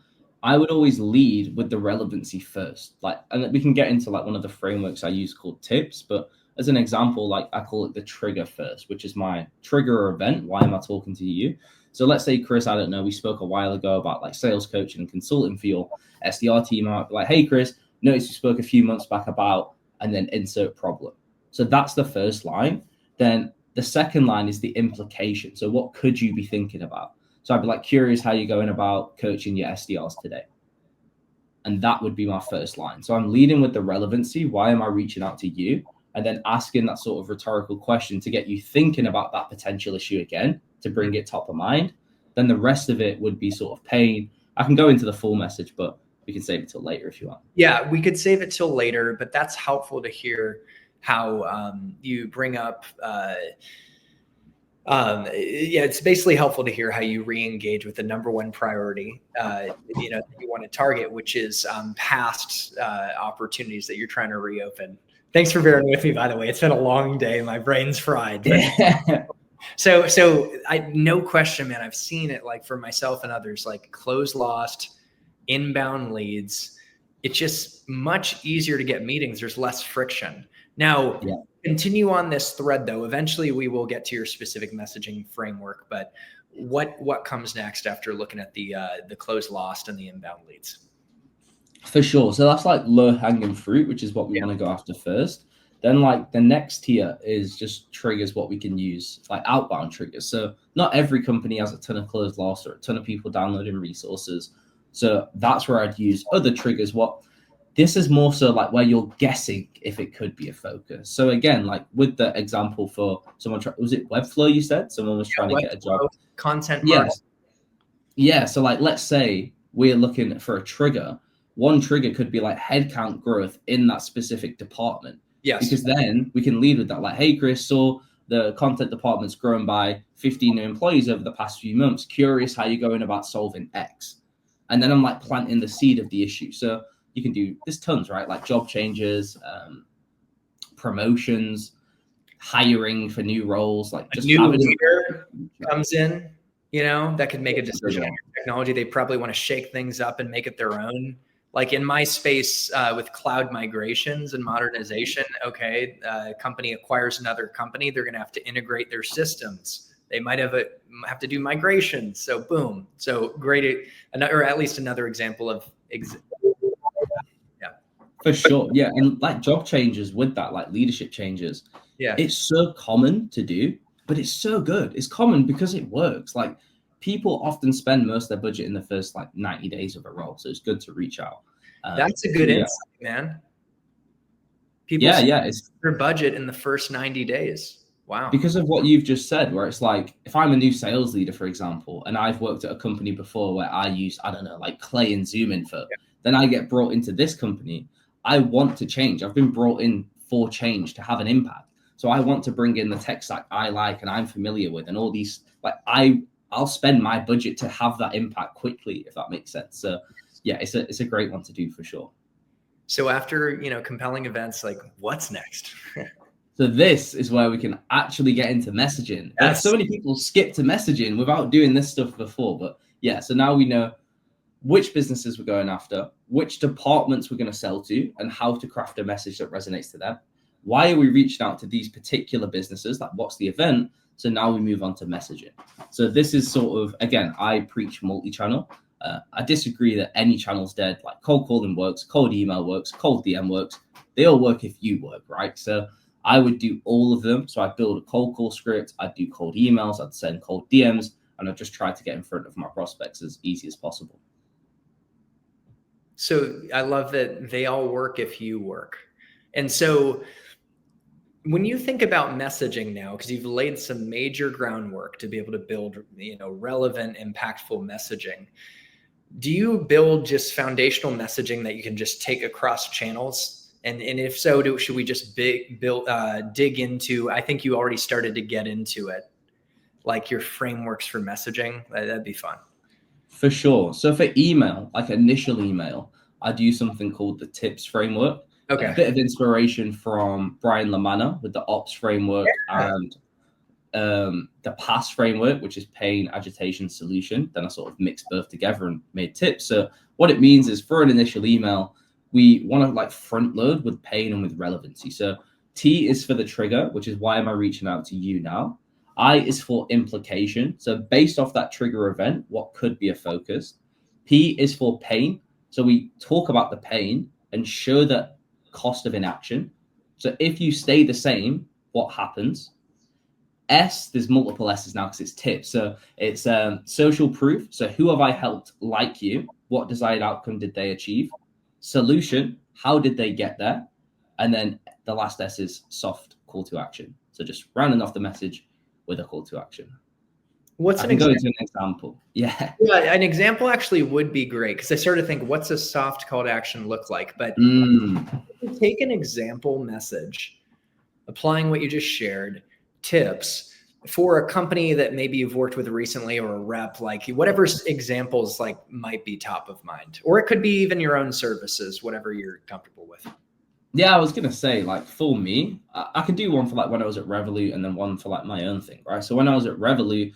I would always lead with the relevancy first. Like, and we can get into like one of the frameworks I use called tips, but as an example, like I call it the trigger first, which is my trigger event. Why am I talking to you? So let's say, Chris, I don't know, we spoke a while ago about like sales coaching and consulting for your SDR team. I might be like, hey, Chris, notice you spoke a few months back about, and then insert problem. So that's the first line. Then The second line is the implication. So what could you be thinking about? So I'd be like, curious how you're going about coaching your SDRs today. And that would be my first line. So I'm leading with the relevancy. Why am I reaching out to you? And then asking that sort of rhetorical question to get you thinking about that potential issue again, to bring it top of mind. Then the rest of it would be sort of pain. I can go into the full message, but we can save it till later if you want. Yeah, we could save it till later, but that's helpful to hear how you bring up. It's basically helpful to hear how you re-engage with the number one priority, that you want to target, which is past opportunities that you're trying to reopen. Thanks for bearing with me, by the way. It's been a long day. My brain's fried. So no question, man. I've seen it like for myself and others, like close lost, inbound leads. It's just much easier to get meetings. There's less friction. Now, continue on this thread though. Eventually we will get to your specific messaging framework, but what comes next after looking at the close lost and the inbound leads? For sure. So that's like low hanging fruit, which is what we want to go after first. Then like the next tier is just triggers, what we can use, like outbound triggers. So not every company has a ton of closed loss or a ton of people downloading resources. So that's where I'd use other triggers. This is more so like where you're guessing if it could be a focus. So again, like with the example for someone, was it Webflow you said? Someone was trying to get a job. Content marketing. Yeah. So like, let's say we're looking for a trigger. One trigger could be like headcount growth in that specific department. Yes. Because then we can lead with that. Like, hey, Chris, saw the content department's grown by 15 new employees over the past few months. Curious how you're going about solving X. And then I'm like planting the seed of the issue. So you can do, there's tons, right? Like job changes, promotions, hiring for new roles. Like just a new leader comes in, that could make a decision on your technology. They probably want to shake things up and make it their own. Like in my space with cloud migrations and modernization, company acquires another company. They're going to have to integrate their systems. They might have to do migrations. So boom. So great. Or at least another example of. For sure. Yeah. And like job changes with that, like leadership changes. Yeah. It's so common to do, but it's so good. It's common because it works. Like people often spend most of their budget in the first like 90 days of a role. So it's good to reach out. That's a good insight, man. People it's their budget in the first 90 days. Wow. Because of what you've just said, where it's like, if I'm a new sales leader, for example, and I've worked at a company before where I use, I don't know, like Clay and Zoom Info, then I get brought into this company. I want to change. I've been brought in for change to have an impact. So I want to bring in the tech stack I like and I'm familiar with, and all these, like I'll spend my budget to have that impact quickly, if that makes sense. So yeah, it's a great one to do for sure. So after, compelling events, like what's next? So this is where we can actually get into messaging. Yes. So many people skip to messaging without doing this stuff before, but yeah, so now we know which businesses we're going after, which departments we're going to sell to, and how to craft a message that resonates to them. Why are we reaching out to these particular businesses? Like, what's the event? So now we move on to messaging. So this is sort of, again, I preach multi-channel. I disagree that any channel's dead. Like cold calling works, cold email works, cold DM works. They all work if you work, right? So I would do all of them. So I'd build a cold call script. I'd do cold emails. I'd send cold DMs. And I'd just try to get in front of my prospects as easy as possible. So I love that they all work if you work. And so when you think about messaging now, because you've laid some major groundwork to be able to build, relevant, impactful messaging, do you build just foundational messaging that you can just take across channels? And if so, should we just dig into, I think you already started to get into it, like your frameworks for messaging? That'd be fun. For sure. So for email, like initial email, I do something called the tips framework. Okay. A bit of inspiration from Brian LaManna with the ops framework and the PASS framework, which is pain, agitation, solution. Then I sort of mixed both together and made tips. So what it means is for an initial email, we want to like front load with pain and with relevancy. So T is for the trigger, which is why am I reaching out to you now? I is for implication. So based off that trigger event, what could be a focus? P is for pain. So we talk about the pain and show that cost of inaction. So if you stay the same, what happens? S, there's multiple S's now because it's tips. So it's social proof. So who have I helped like you? What desired outcome did they achieve? Solution, how did they get there? And then the last S is soft call to action. So just rounding off the message with a call to action. What's I an can go example? into an example. Yeah. Yeah, an example actually would be great because I sort of think, what's a soft call to action look like? But take an example message, applying what you just shared, tips for a company that maybe you've worked with recently or a rep, like whatever examples like might be top of mind, or it could be even your own services, whatever you're comfortable with. Yeah, I was gonna say, like, for me, I could do one for like when I was at Revolut and then one for like my own thing, right? So when I was at Revolut,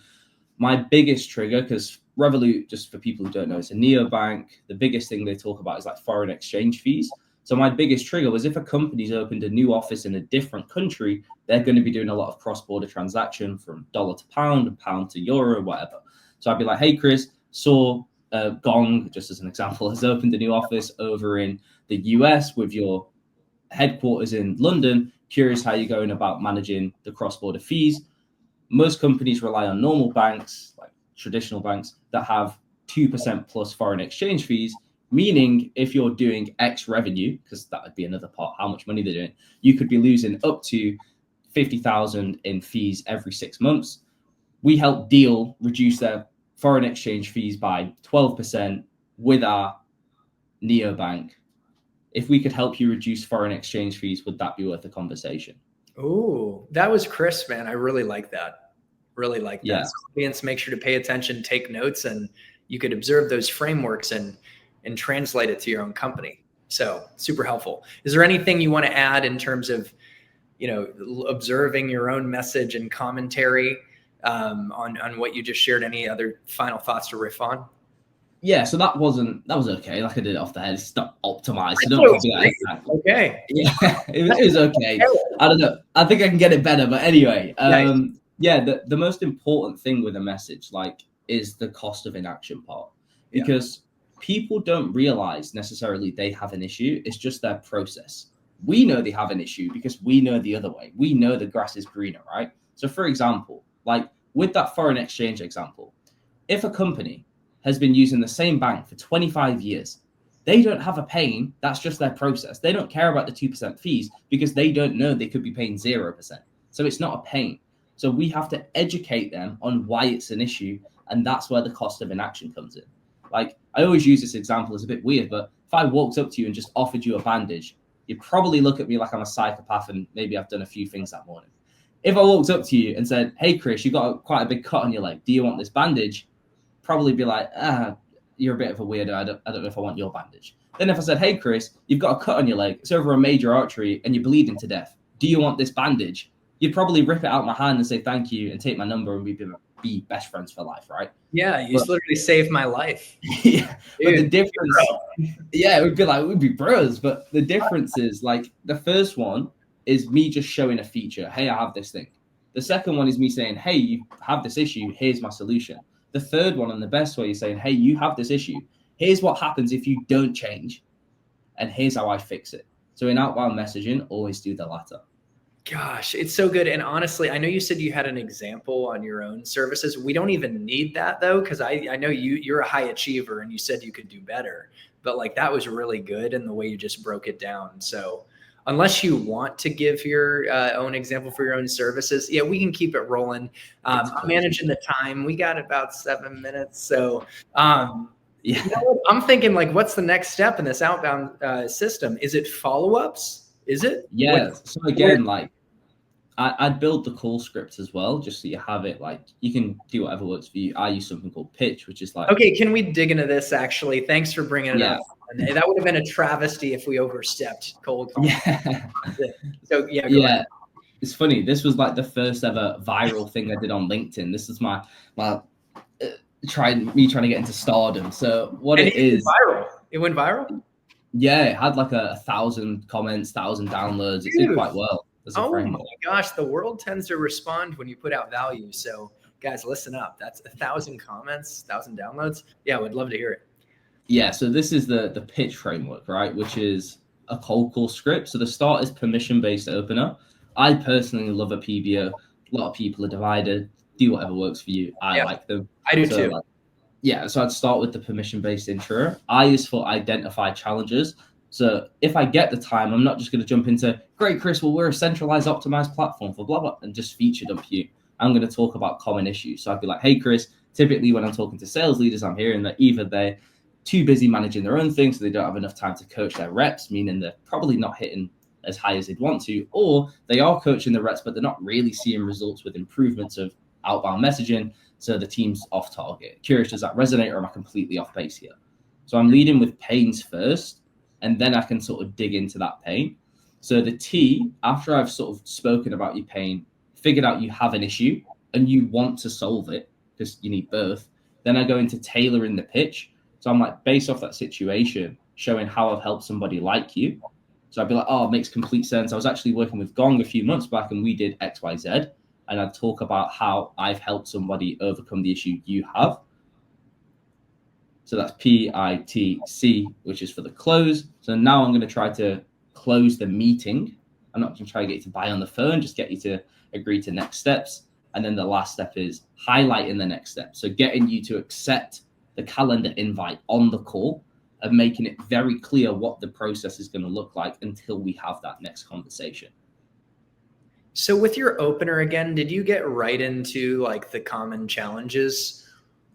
my biggest trigger, because Revolut, just for people who don't know, it's a neobank. The biggest thing they talk about is like foreign exchange fees. So my biggest trigger was if a company's opened a new office in a different country, they're going to be doing a lot of cross-border transaction from dollar to pound and pound to euro, whatever. So I'd be like, hey, Chris, saw Gong, just as an example, has opened a new office over in the US with your headquarters in London. Curious how you're going about managing the cross-border fees. Most companies rely on normal banks, like traditional banks, that have 2% plus foreign exchange fees, meaning if you're doing X revenue, because that would be another part, how much money they're doing, you could be losing up to 50,000 in fees every 6 months. We help Deal reduce their foreign exchange fees by 12% with our neobank. If we could help you reduce foreign exchange fees, would that be worth a conversation? Oh, that was crisp, man. I really like that. Really like that. Yeah. So audience, make sure to pay attention, take notes, and you could observe those frameworks and translate it to your own company. So super helpful. Is there anything you want to add in terms of, observing your own message and commentary on what you just shared? Any other final thoughts to riff on? Yeah, so that was okay. Like I did it off the head. It's not optimized. So don't be like, okay. Yeah, it was okay. I don't know. I think I can get it better. But anyway, yeah, the most important thing with a message like is the cost of inaction part, because people don't realize necessarily they have an issue. It's just their process. We know they have an issue because we know the other way. We know the grass is greener, right? So for example, like with that foreign exchange example, if a company has been using the same bank for 25 years, they don't have a pain. That's just their process. They don't care about the 2% fees because they don't know they could be paying 0%. So it's not a pain. So we have to educate them on why it's an issue. And that's where the cost of inaction comes in. Like I always use this example, it's a bit weird, but if I walked up to you and just offered you a bandage, you'd probably look at me like I'm a psychopath and maybe I've done a few things that morning. If I walked up to you and said, hey, Chris, you've got quite a big cut on your leg. Do you want this bandage? Probably be like, you're a bit of a weirdo. I don't know if I want your bandage. Then if I said, hey, Chris, you've got a cut on your leg. It's over a major artery and you're bleeding to death. Do you want this bandage? You'd probably rip it out of my hand and say thank you and take my number and we'd be best friends for life, right? Yeah, you literally saved my life. Yeah, but the difference, it would be like, we'd be bros. But the difference is like the first one is me just showing a feature. Hey, I have this thing. The second one is me saying, hey, you have this issue. Here's my solution. The third one, and the best way, is saying, hey, you have this issue. Here's what happens if you don't change. And here's how I fix it. So in outbound messaging, always do the latter. Gosh, it's so good. And honestly, I know you said you had an example on your own services. We don't even need that though, because I know you're a high achiever and you said you could do better. But like that was really good in the way you just broke it down. So unless you want to give your own example for your own services, we can keep it rolling. Managing the time, we got about 7 minutes. So you know what? I'm thinking like, what's the next step in this outbound system? Is it follow-ups? Is it? Yeah. So again, like I'd build the call script as well, just so you have it. Like you can do whatever works for you. I use something called Pitch, which is like. Okay, can we dig into this actually? Thanks for bringing it up. That would have been a travesty if we overstepped cold call. Yeah. So go ahead. It's funny. This was like the first ever viral thing I did on LinkedIn. This is my trying to get into stardom. So it went viral. Yeah, it had like 1,000 comments, 1,000 downloads. It did quite well. Oh my gosh, the world tends to respond when you put out value. So guys, listen up. That's 1,000 comments, 1,000 downloads. Yeah, I would love to hear it. Yeah, so this is the pitch framework, right? Which is a cold call script. So the start is permission-based opener. I personally love a PBO. a lot of people are divided. Do whatever works for you. I Yeah, like them. I do So too. like, yeah, so I'd start with the permission-based intro. I is for identify challenges. So if I get the time, I'm not just going to jump into, great, Chris, well, we're a centralized optimized platform for blah, blah, and just feature dump you. I'm going to talk about common issues. So I'd be like, hey, Chris, typically when I'm talking to sales leaders, I'm hearing that either they're too busy managing their own thing, so they don't have enough time to coach their reps, meaning they're probably not hitting as high as they'd want to, or they are coaching the reps, but they're not really seeing results with improvements of outbound messaging. So the team's off target. Curious, does that resonate, or am I completely off base here? So I'm leading with pains first, and then I can sort of dig into that pain. So the T, after I've sort of spoken about your pain, figured out you have an issue and you want to solve it because you need both, then I go into tailoring the pitch. So I'm like, based off that situation, showing how I've helped somebody like you. So I'd be like, oh, it makes complete sense. I was actually working with Gong a few months back and we did XYZ. And I'd talk about how I've helped somebody overcome the issue you have. So that's PITC, which is for the close. So now I'm going to try to close the meeting. I'm not going to try to get you to buy on the phone, just get you to agree to next steps. And then the last step is highlighting the next step. So getting you to accept the calendar invite on the call and making it very clear what the process is going to look like until we have that next conversation. So with your opener again, did you get right into like the common challenges,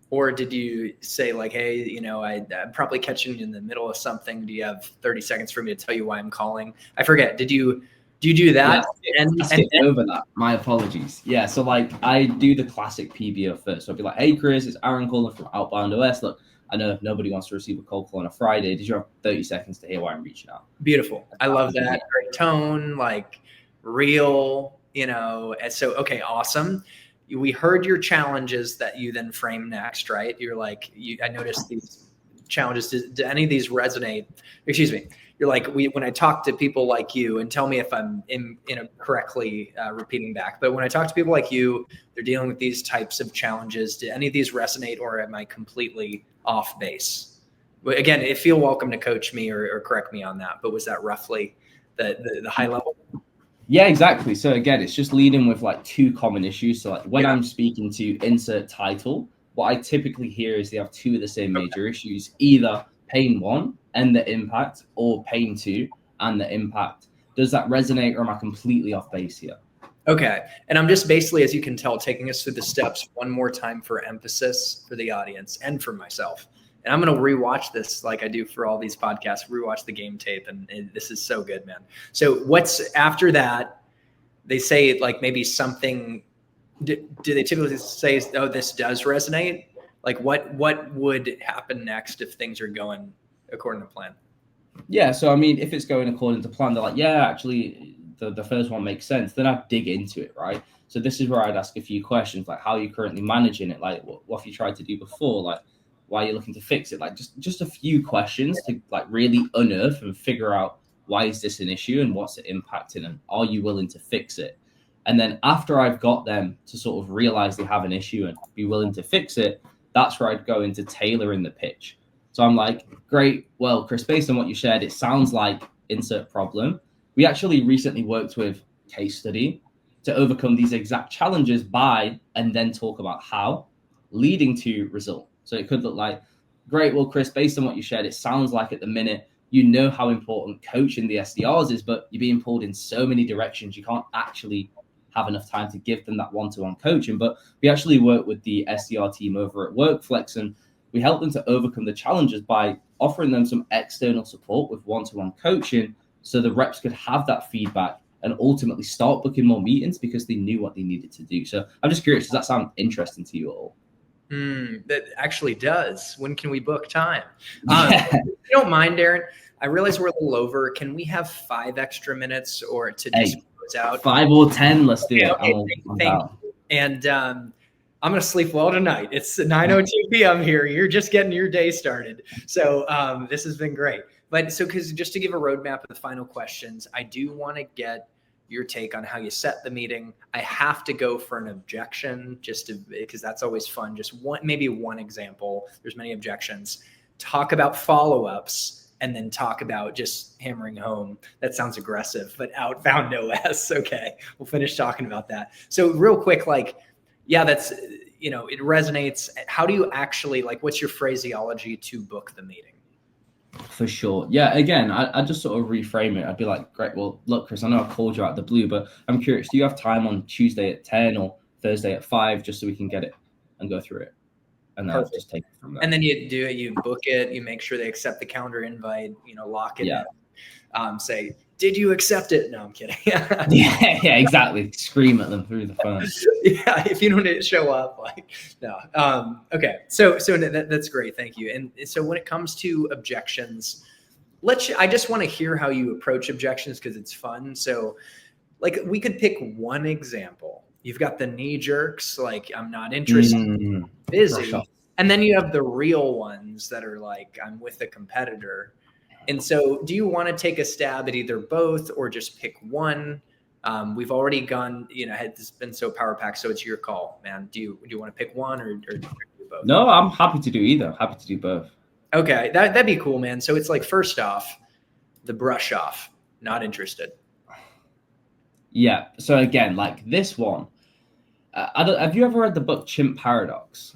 or did you say like, hey, you know, I'm probably catching you in the middle of something. Do you have 30 seconds for me to tell you why I'm calling? I forget. Do you do that? Yeah, I skipped over that. My apologies. Yeah, so like I do the classic PBO first. So I'd be like, hey, Chris, it's Aaron calling from Outbound OS. Look, I know nobody wants to receive a cold call on a Friday. Did you have 30 seconds to hear why I'm reaching out? Beautiful. I love that. Great tone, like real, you know. And so, okay, awesome. We heard your challenges that you then frame next, right? You're like, I noticed these challenges. Do any of these resonate? Excuse me. You're like, when I talk to people like you, and tell me if I'm correctly repeating back, but when I talk to people like you, they're dealing with these types of challenges. Do any of these resonate, or am I completely off base? Again, if feel welcome to coach me or correct me on that, but was that roughly the high level? Yeah, exactly. So again, it's just leading with like two common issues. So like when I'm speaking to insert title, what I typically hear is they have two of the same major issues, either pain one and the impact, or pain two and the impact. Does that resonate, or am I completely off base here? Okay. And I'm just basically, as you can tell, taking us through the steps one more time for emphasis for the audience and for myself. And I'm going to rewatch this like I do for all these podcasts, rewatch the game tape. And this is so good, man. So what's after that? They say like maybe something, do they typically say, oh, this does resonate? Like what would happen next if things are going according to plan? Yeah. So, I mean, if it's going according to plan, they're like, yeah, actually the first one makes sense. Then I'd dig into it, right? So this is where I'd ask a few questions, like how are you currently managing it? Like what have you tried to do before? Like, why are you looking to fix it? Like just a few questions to like really unearth and figure out why is this an issue and what's it impacting, and are you willing to fix it? And then after I've got them to sort of realize they have an issue and be willing to fix it, that's where I'd go into tailoring the pitch. So I'm like, great. Well, Chris, based on what you shared, it sounds like insert problem. We actually recently worked with case study to overcome these exact challenges by, and then talk about how, leading to result. So it could look like, great, well, Chris, based on what you shared, it sounds like at the minute, you know how important coaching the SDRs is, but you're being pulled in so many directions, you can't actually have enough time to give them that one-to-one coaching. But we actually work with the SDR team over at WorkFlex, and we help them to overcome the challenges by offering them some external support with one-to-one coaching, so the reps could have that feedback and ultimately start booking more meetings because they knew what they needed to do. So I'm just curious, does that sound interesting to you at all? That actually does. When can we book time? If you don't mind, Darren, I realize we're a little over. Can we have 5 extra minutes or to just close out? 5 or 10, let's do it. Okay, thank you. And I'm going to sleep well tonight. It's 9:02 p.m. here. You're just getting your day started. So this has been great. But so because just to give a roadmap of the final questions, I do want to get your take on how you set the meeting. I have to go for an objection because that's always fun. Just maybe one example. There's many objections. Talk about follow-ups. and then talk about just hammering home. That sounds aggressive, but outbound OS. Okay, we'll finish talking about that. So real quick, like, yeah, that's, it resonates. How do you actually, like, what's your phraseology to book the meeting? For sure. Yeah, again, I just sort of reframe it. I'd be like, great, well, look, Chris, I know I called you out of the blue, but I'm curious, do you have time on Tuesday at 10 or Thursday at 5 just so we can get it and go through it? And then just take it from there. And then you book it, you make sure they accept the calendar invite, lock it in. Say, did you accept it? No, I'm kidding. yeah, exactly. Scream at them through the phone. Yeah, if you don't show up, like, no. Okay, so that's great. Thank you. And so when it comes to objections, I just want to hear how you approach objections because it's fun. So, like, we could pick one example. You've got the knee jerks, like, I'm not interested, busy. And then you have the real ones that are like, I'm with a competitor. And so do you want to take a stab at either both or just pick one? We've already gone, it's been so power packed, so it's your call, man. Do you want to pick one or do both? No, I'm happy to do either. Happy to do both. Okay, that'd be cool, man. So it's like, first off, the brush off, not interested. Yeah. So again, like this one, have you ever read the book Chimp Paradox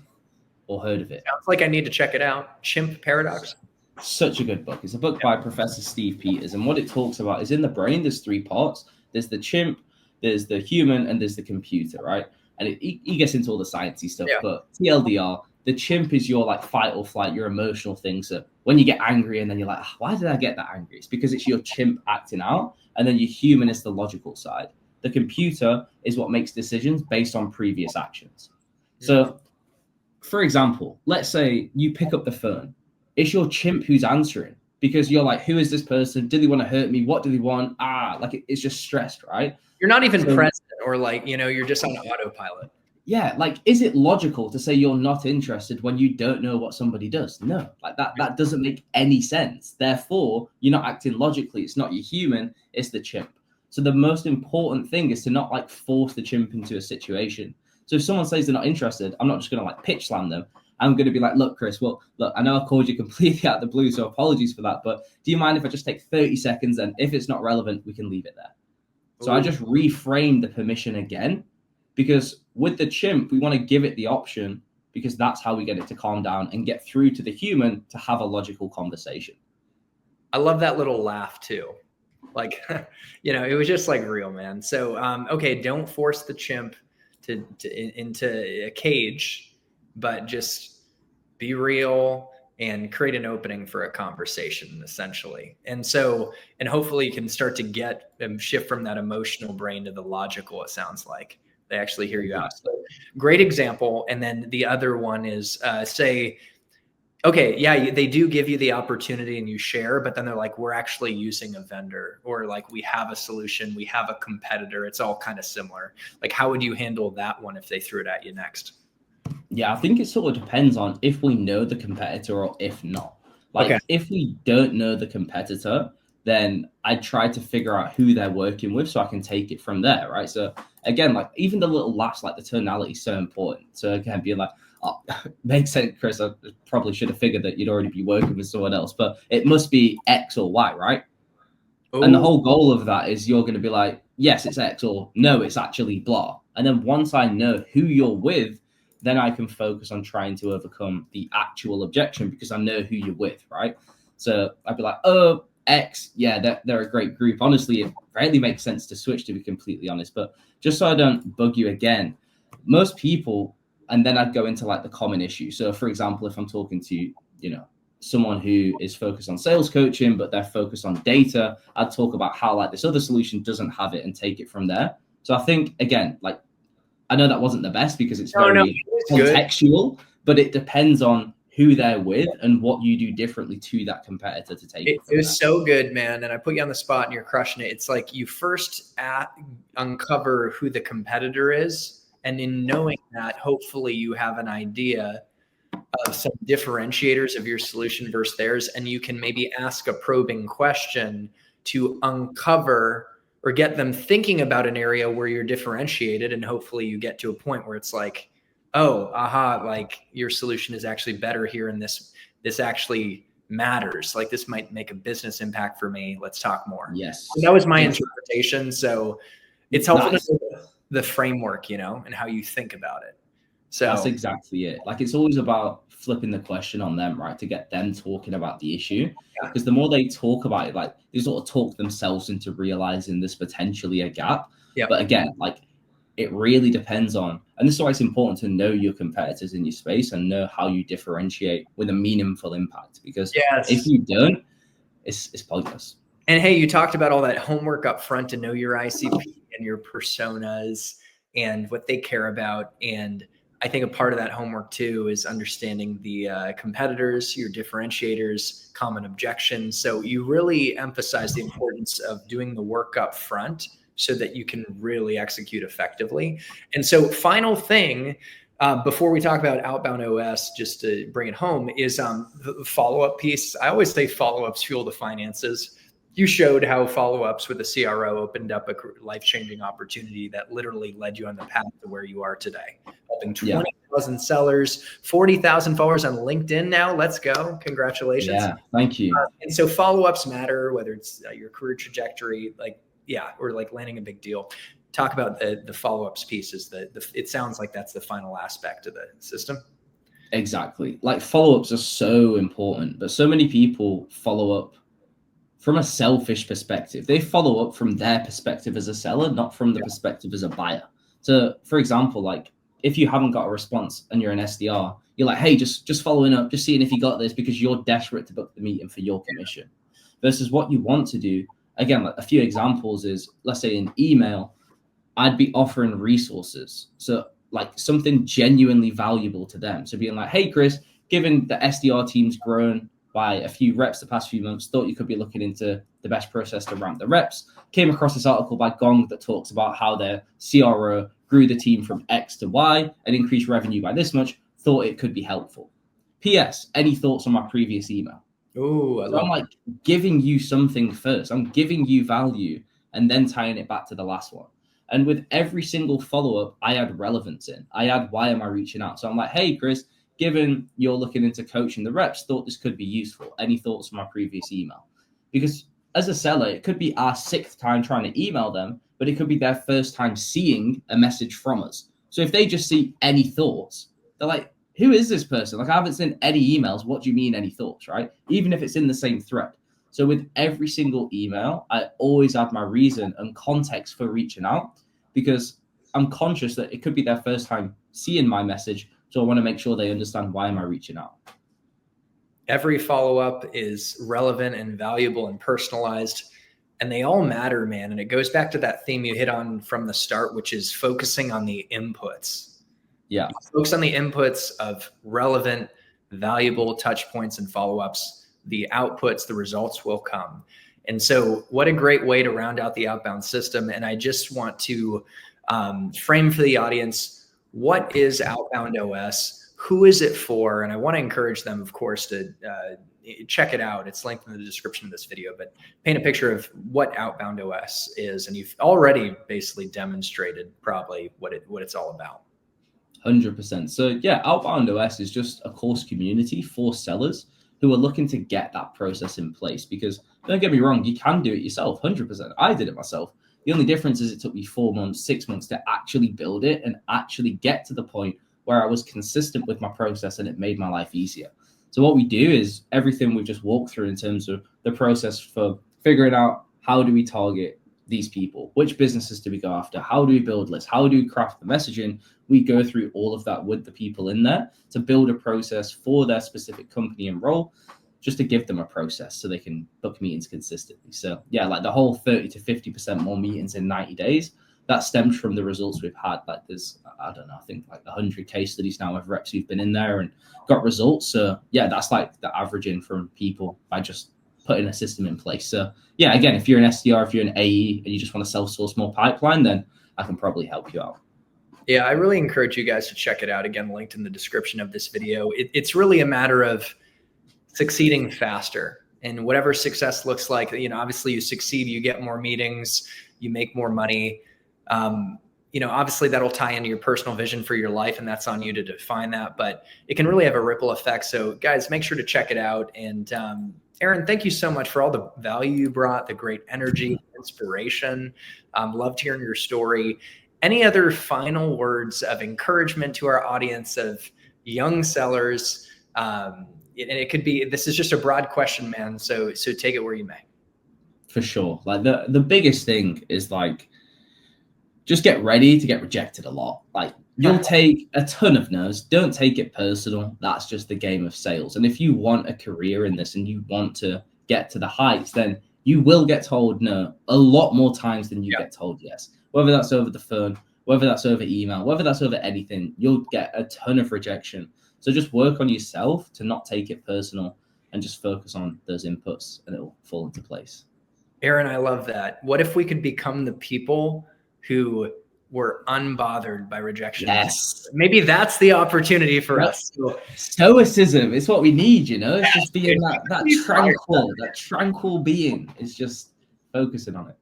or heard of it? Sounds like I need to check it out. Chimp Paradox. Such a good book. It's a book by Professor Steve Peters. And what it talks about is in the brain, there's 3 parts. There's the chimp, there's the human, and there's the computer, right? And he gets into all the sciencey stuff, but TLDR, the chimp is your like fight or flight, your emotional thing. So when you get angry and then you're like, why did I get that angry? It's because it's your chimp acting out. And then your human is the logical side. The computer is what makes decisions based on previous actions. So for example, let's say you pick up the phone. It's your chimp who's answering because you're like, who is this person? Do they want to hurt me? What do they want? Like it's just stressed, right? You're not even present or like, you're just on autopilot. Yeah. Like, is it logical to say you're not interested when you don't know what somebody does? No, like that doesn't make any sense. Therefore, you're not acting logically. It's not your human, it's the chimp. So the most important thing is to not like force the chimp into a situation. So if someone says they're not interested, I'm not just going to like pitch slam them. I'm going to be like, look, Chris, well, look, I know I called you completely out of the blue, so apologies for that. But do you mind if I just take 30 seconds? And if it's not relevant, we can leave it there. So I just reframe the permission again, because with the chimp, we want to give it the option because that's how we get it to calm down and get through to the human to have a logical conversation. I love that little laugh too. Like, it was just like real, man. So, okay, don't force the chimp into a cage, but just be real and create an opening for a conversation, essentially. And hopefully you can start to get shift from that emotional brain to the logical, it sounds like. They actually hear you out. So, great example. And then the other one is say, okay, yeah, they do give you the opportunity and you share, but then they're like, we're actually using a vendor, or like, we have a solution, we have a competitor. It's all kind of similar. Like, how would you handle that one if they threw it at you next? Yeah, I think it sort of depends on if we know the competitor or if not. Like, if we don't know the competitor, then I try to figure out who they're working with so I can take it from there, right? So again, like even the little laughs, like the tonality is so important. So again, being like, oh, makes sense, Chris. I probably should have figured that you'd already be working with someone else, but it must be X or Y, right? Ooh. And the whole goal of that is you're going to be like, yes, it's X, or no, it's actually blah. And then once I know who you're with, then I can focus on trying to overcome the actual objection because I know who you're with, right? So I'd be like, oh, X, yeah, they're a great group. Honestly, it rarely makes sense to switch, to be completely honest. But just so I don't bug you again, most people, and then I'd go into like the common issue. So for example, if I'm talking to, someone who is focused on sales coaching, but they're focused on data, I'd talk about how like this other solution doesn't have it and take it from there. So I think, again, like, I know that wasn't the best because it's very contextual, but it depends on who they're with and what you do differently to that competitor to take it. It was so good, man. And I put you on the spot and you're crushing it. It's like you first uncover who the competitor is. And in knowing that, hopefully you have an idea of some differentiators of your solution versus theirs. And you can maybe ask a probing question to uncover or get them thinking about an area where you're differentiated. And hopefully you get to a point where it's like, oh, aha, like your solution is actually better here. And this actually matters. Like this might make a business impact for me. Let's talk more. Yes. And that was my interpretation. So it's helpful Nice. to know the framework, and how you think about it. So that's exactly it. Like it's always about flipping the question on them, right? To get them talking about the issue. Because the more they talk about it, like they sort of talk themselves into realizing there's potentially a gap. But again, like it really depends on, and this is why it's important to know your competitors in your space and know how you differentiate with a meaningful impact. Because if you don't, it's pointless. And hey, you talked about all that homework up front to know your ICP and your personas and what they care about. And I think a part of that homework too is understanding the competitors, your differentiators, common objections. So you really emphasize the importance of doing the work up front so that you can really execute effectively. And so final thing, before we talk about outbound OS, just to bring it home, is the follow-up piece. I always say follow-ups fuel the finances. You showed how follow-ups with a CRO opened up a life-changing opportunity that literally led you on the path to where you are today, helping 20,000 sellers, 40,000 followers on LinkedIn now. Let's go. Congratulations. Yeah, thank you. And so follow-ups matter, whether it's your career trajectory, or like landing a big deal. Talk about the follow-ups piece. It sounds like that's the final aspect of the system. Exactly. Like follow-ups are so important, but so many people follow up from a selfish perspective. They follow up from their perspective as a seller, not from the perspective as a buyer. So for example, like if you haven't got a response and you're an SDR, you're like, hey, just following up, just seeing if you got this because you're desperate to book the meeting for your commission. Versus what you want to do, again, like a few examples is, let's say in email, I'd be offering resources. So like something genuinely valuable to them. So being like, hey, Chris, given the SDR team's grown by a few reps the past few months, thought you could be looking into the best process to ramp the reps. Came across this article by Gong that talks about how their CRO grew the team from X to Y and increased revenue by this much. Thought it could be helpful. P.S. Any thoughts on my previous email? Oh, I'm like giving you something first. I'm giving you value and then tying it back to the last one. And with every single follow-up, I add relevance in. I add, why am I reaching out? So I'm like, hey, Chris, given you're looking into coaching the reps, thought this could be useful. Any thoughts from my previous email? Because as a seller, it could be our 6th time trying to email them, but it could be their first time seeing a message from us. So if they just see any thoughts, they're like, who is this person? Like, I haven't sent any emails. What do you mean any thoughts, right? Even if it's in the same thread. So with every single email, I always add my reason and context for reaching out because I'm conscious that it could be their first time seeing my message. So I want to make sure they understand why am I reaching out. Every follow-up is relevant and valuable and personalized, and they all matter, man. And it goes back to that theme you hit on from the start, which is focusing on the inputs. Yeah. Focus on the inputs of relevant, valuable touch points and follow-ups. The outputs, the results will come. And so what a great way to round out the outbound system. And I just want to frame for the audience, what is outbound OS? Who is it for? And I want to encourage them, of course, to check it out. It's linked in the description of this video, but paint a picture of what outbound OS is. And you've already basically demonstrated probably what it's all about. 100%. So yeah, outbound OS is just a course community for sellers who are looking to get that process in place, because don't get me wrong, you can do it yourself. 100%. I did it myself. The only difference is it took me 4 months, 6 months to actually build it and actually get to the point where I was consistent with my process and it made my life easier. So what we do is everything we've just walked through in terms of the process for figuring out how do we target these people, which businesses do we go after, how do we build lists, how do we craft the messaging. We go through all of that with the people in there to build a process for their specific company and role, just to give them a process so they can book meetings consistently. So yeah, like the whole 30 to 50% more meetings in 90 days, that stems from the results we've had. Like there's, I don't know, I think like 100 case studies now of reps who've been in there and got results. So yeah, that's like the averaging from people by just putting a system in place. So yeah, again, if you're an SDR, if you're an AE and you just want to self-source more pipeline, then I can probably help you out. Yeah, I really encourage you guys to check it out. Again, linked in the description of this video. It's really a matter of succeeding faster, and whatever success looks like, obviously you succeed, you get more meetings, you make more money. obviously that'll tie into your personal vision for your life, and that's on you to define that, but it can really have a ripple effect. So guys, make sure to check it out. And Aaron, thank you so much for all the value you brought, the great energy, inspiration. Loved hearing your story. Any other final words of encouragement to our audience of young sellers? And it could be, this is just a broad question, man. So take it where you may. For sure. Like the biggest thing is like, just get ready to get rejected a lot. Like you'll take a ton of no's. Don't take it personal. That's just the game of sales. And if you want a career in this and you want to get to the heights, then you will get told no a lot more times than you get told yes. Whether that's over the phone, whether that's over email, whether that's over anything, you'll get a ton of rejection. So just work on yourself to not take it personal and just focus on those inputs and it'll fall into place. Aaron, I love that. What if we could become the people who were unbothered by rejection? Yes. Maybe that's the opportunity for us. Stoicism is what we need, It's just being that tranquil being. It's just focusing on it.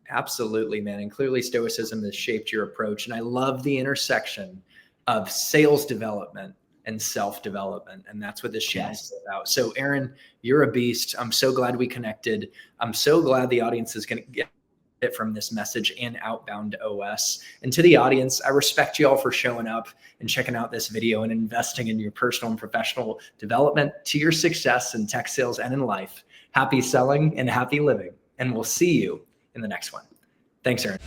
Absolutely, man. And clearly stoicism has shaped your approach. And I love the intersection of sales development and self-development. And that's what this channel is about. So Aaron, you're a beast. I'm so glad we connected. I'm so glad the audience is going to get it from this message in Outbound OS. And to the audience, I respect you all for showing up and checking out this video and investing in your personal and professional development to your success in tech sales and in life. Happy selling and happy living. And we'll see you in the next one. Thanks, Aaron.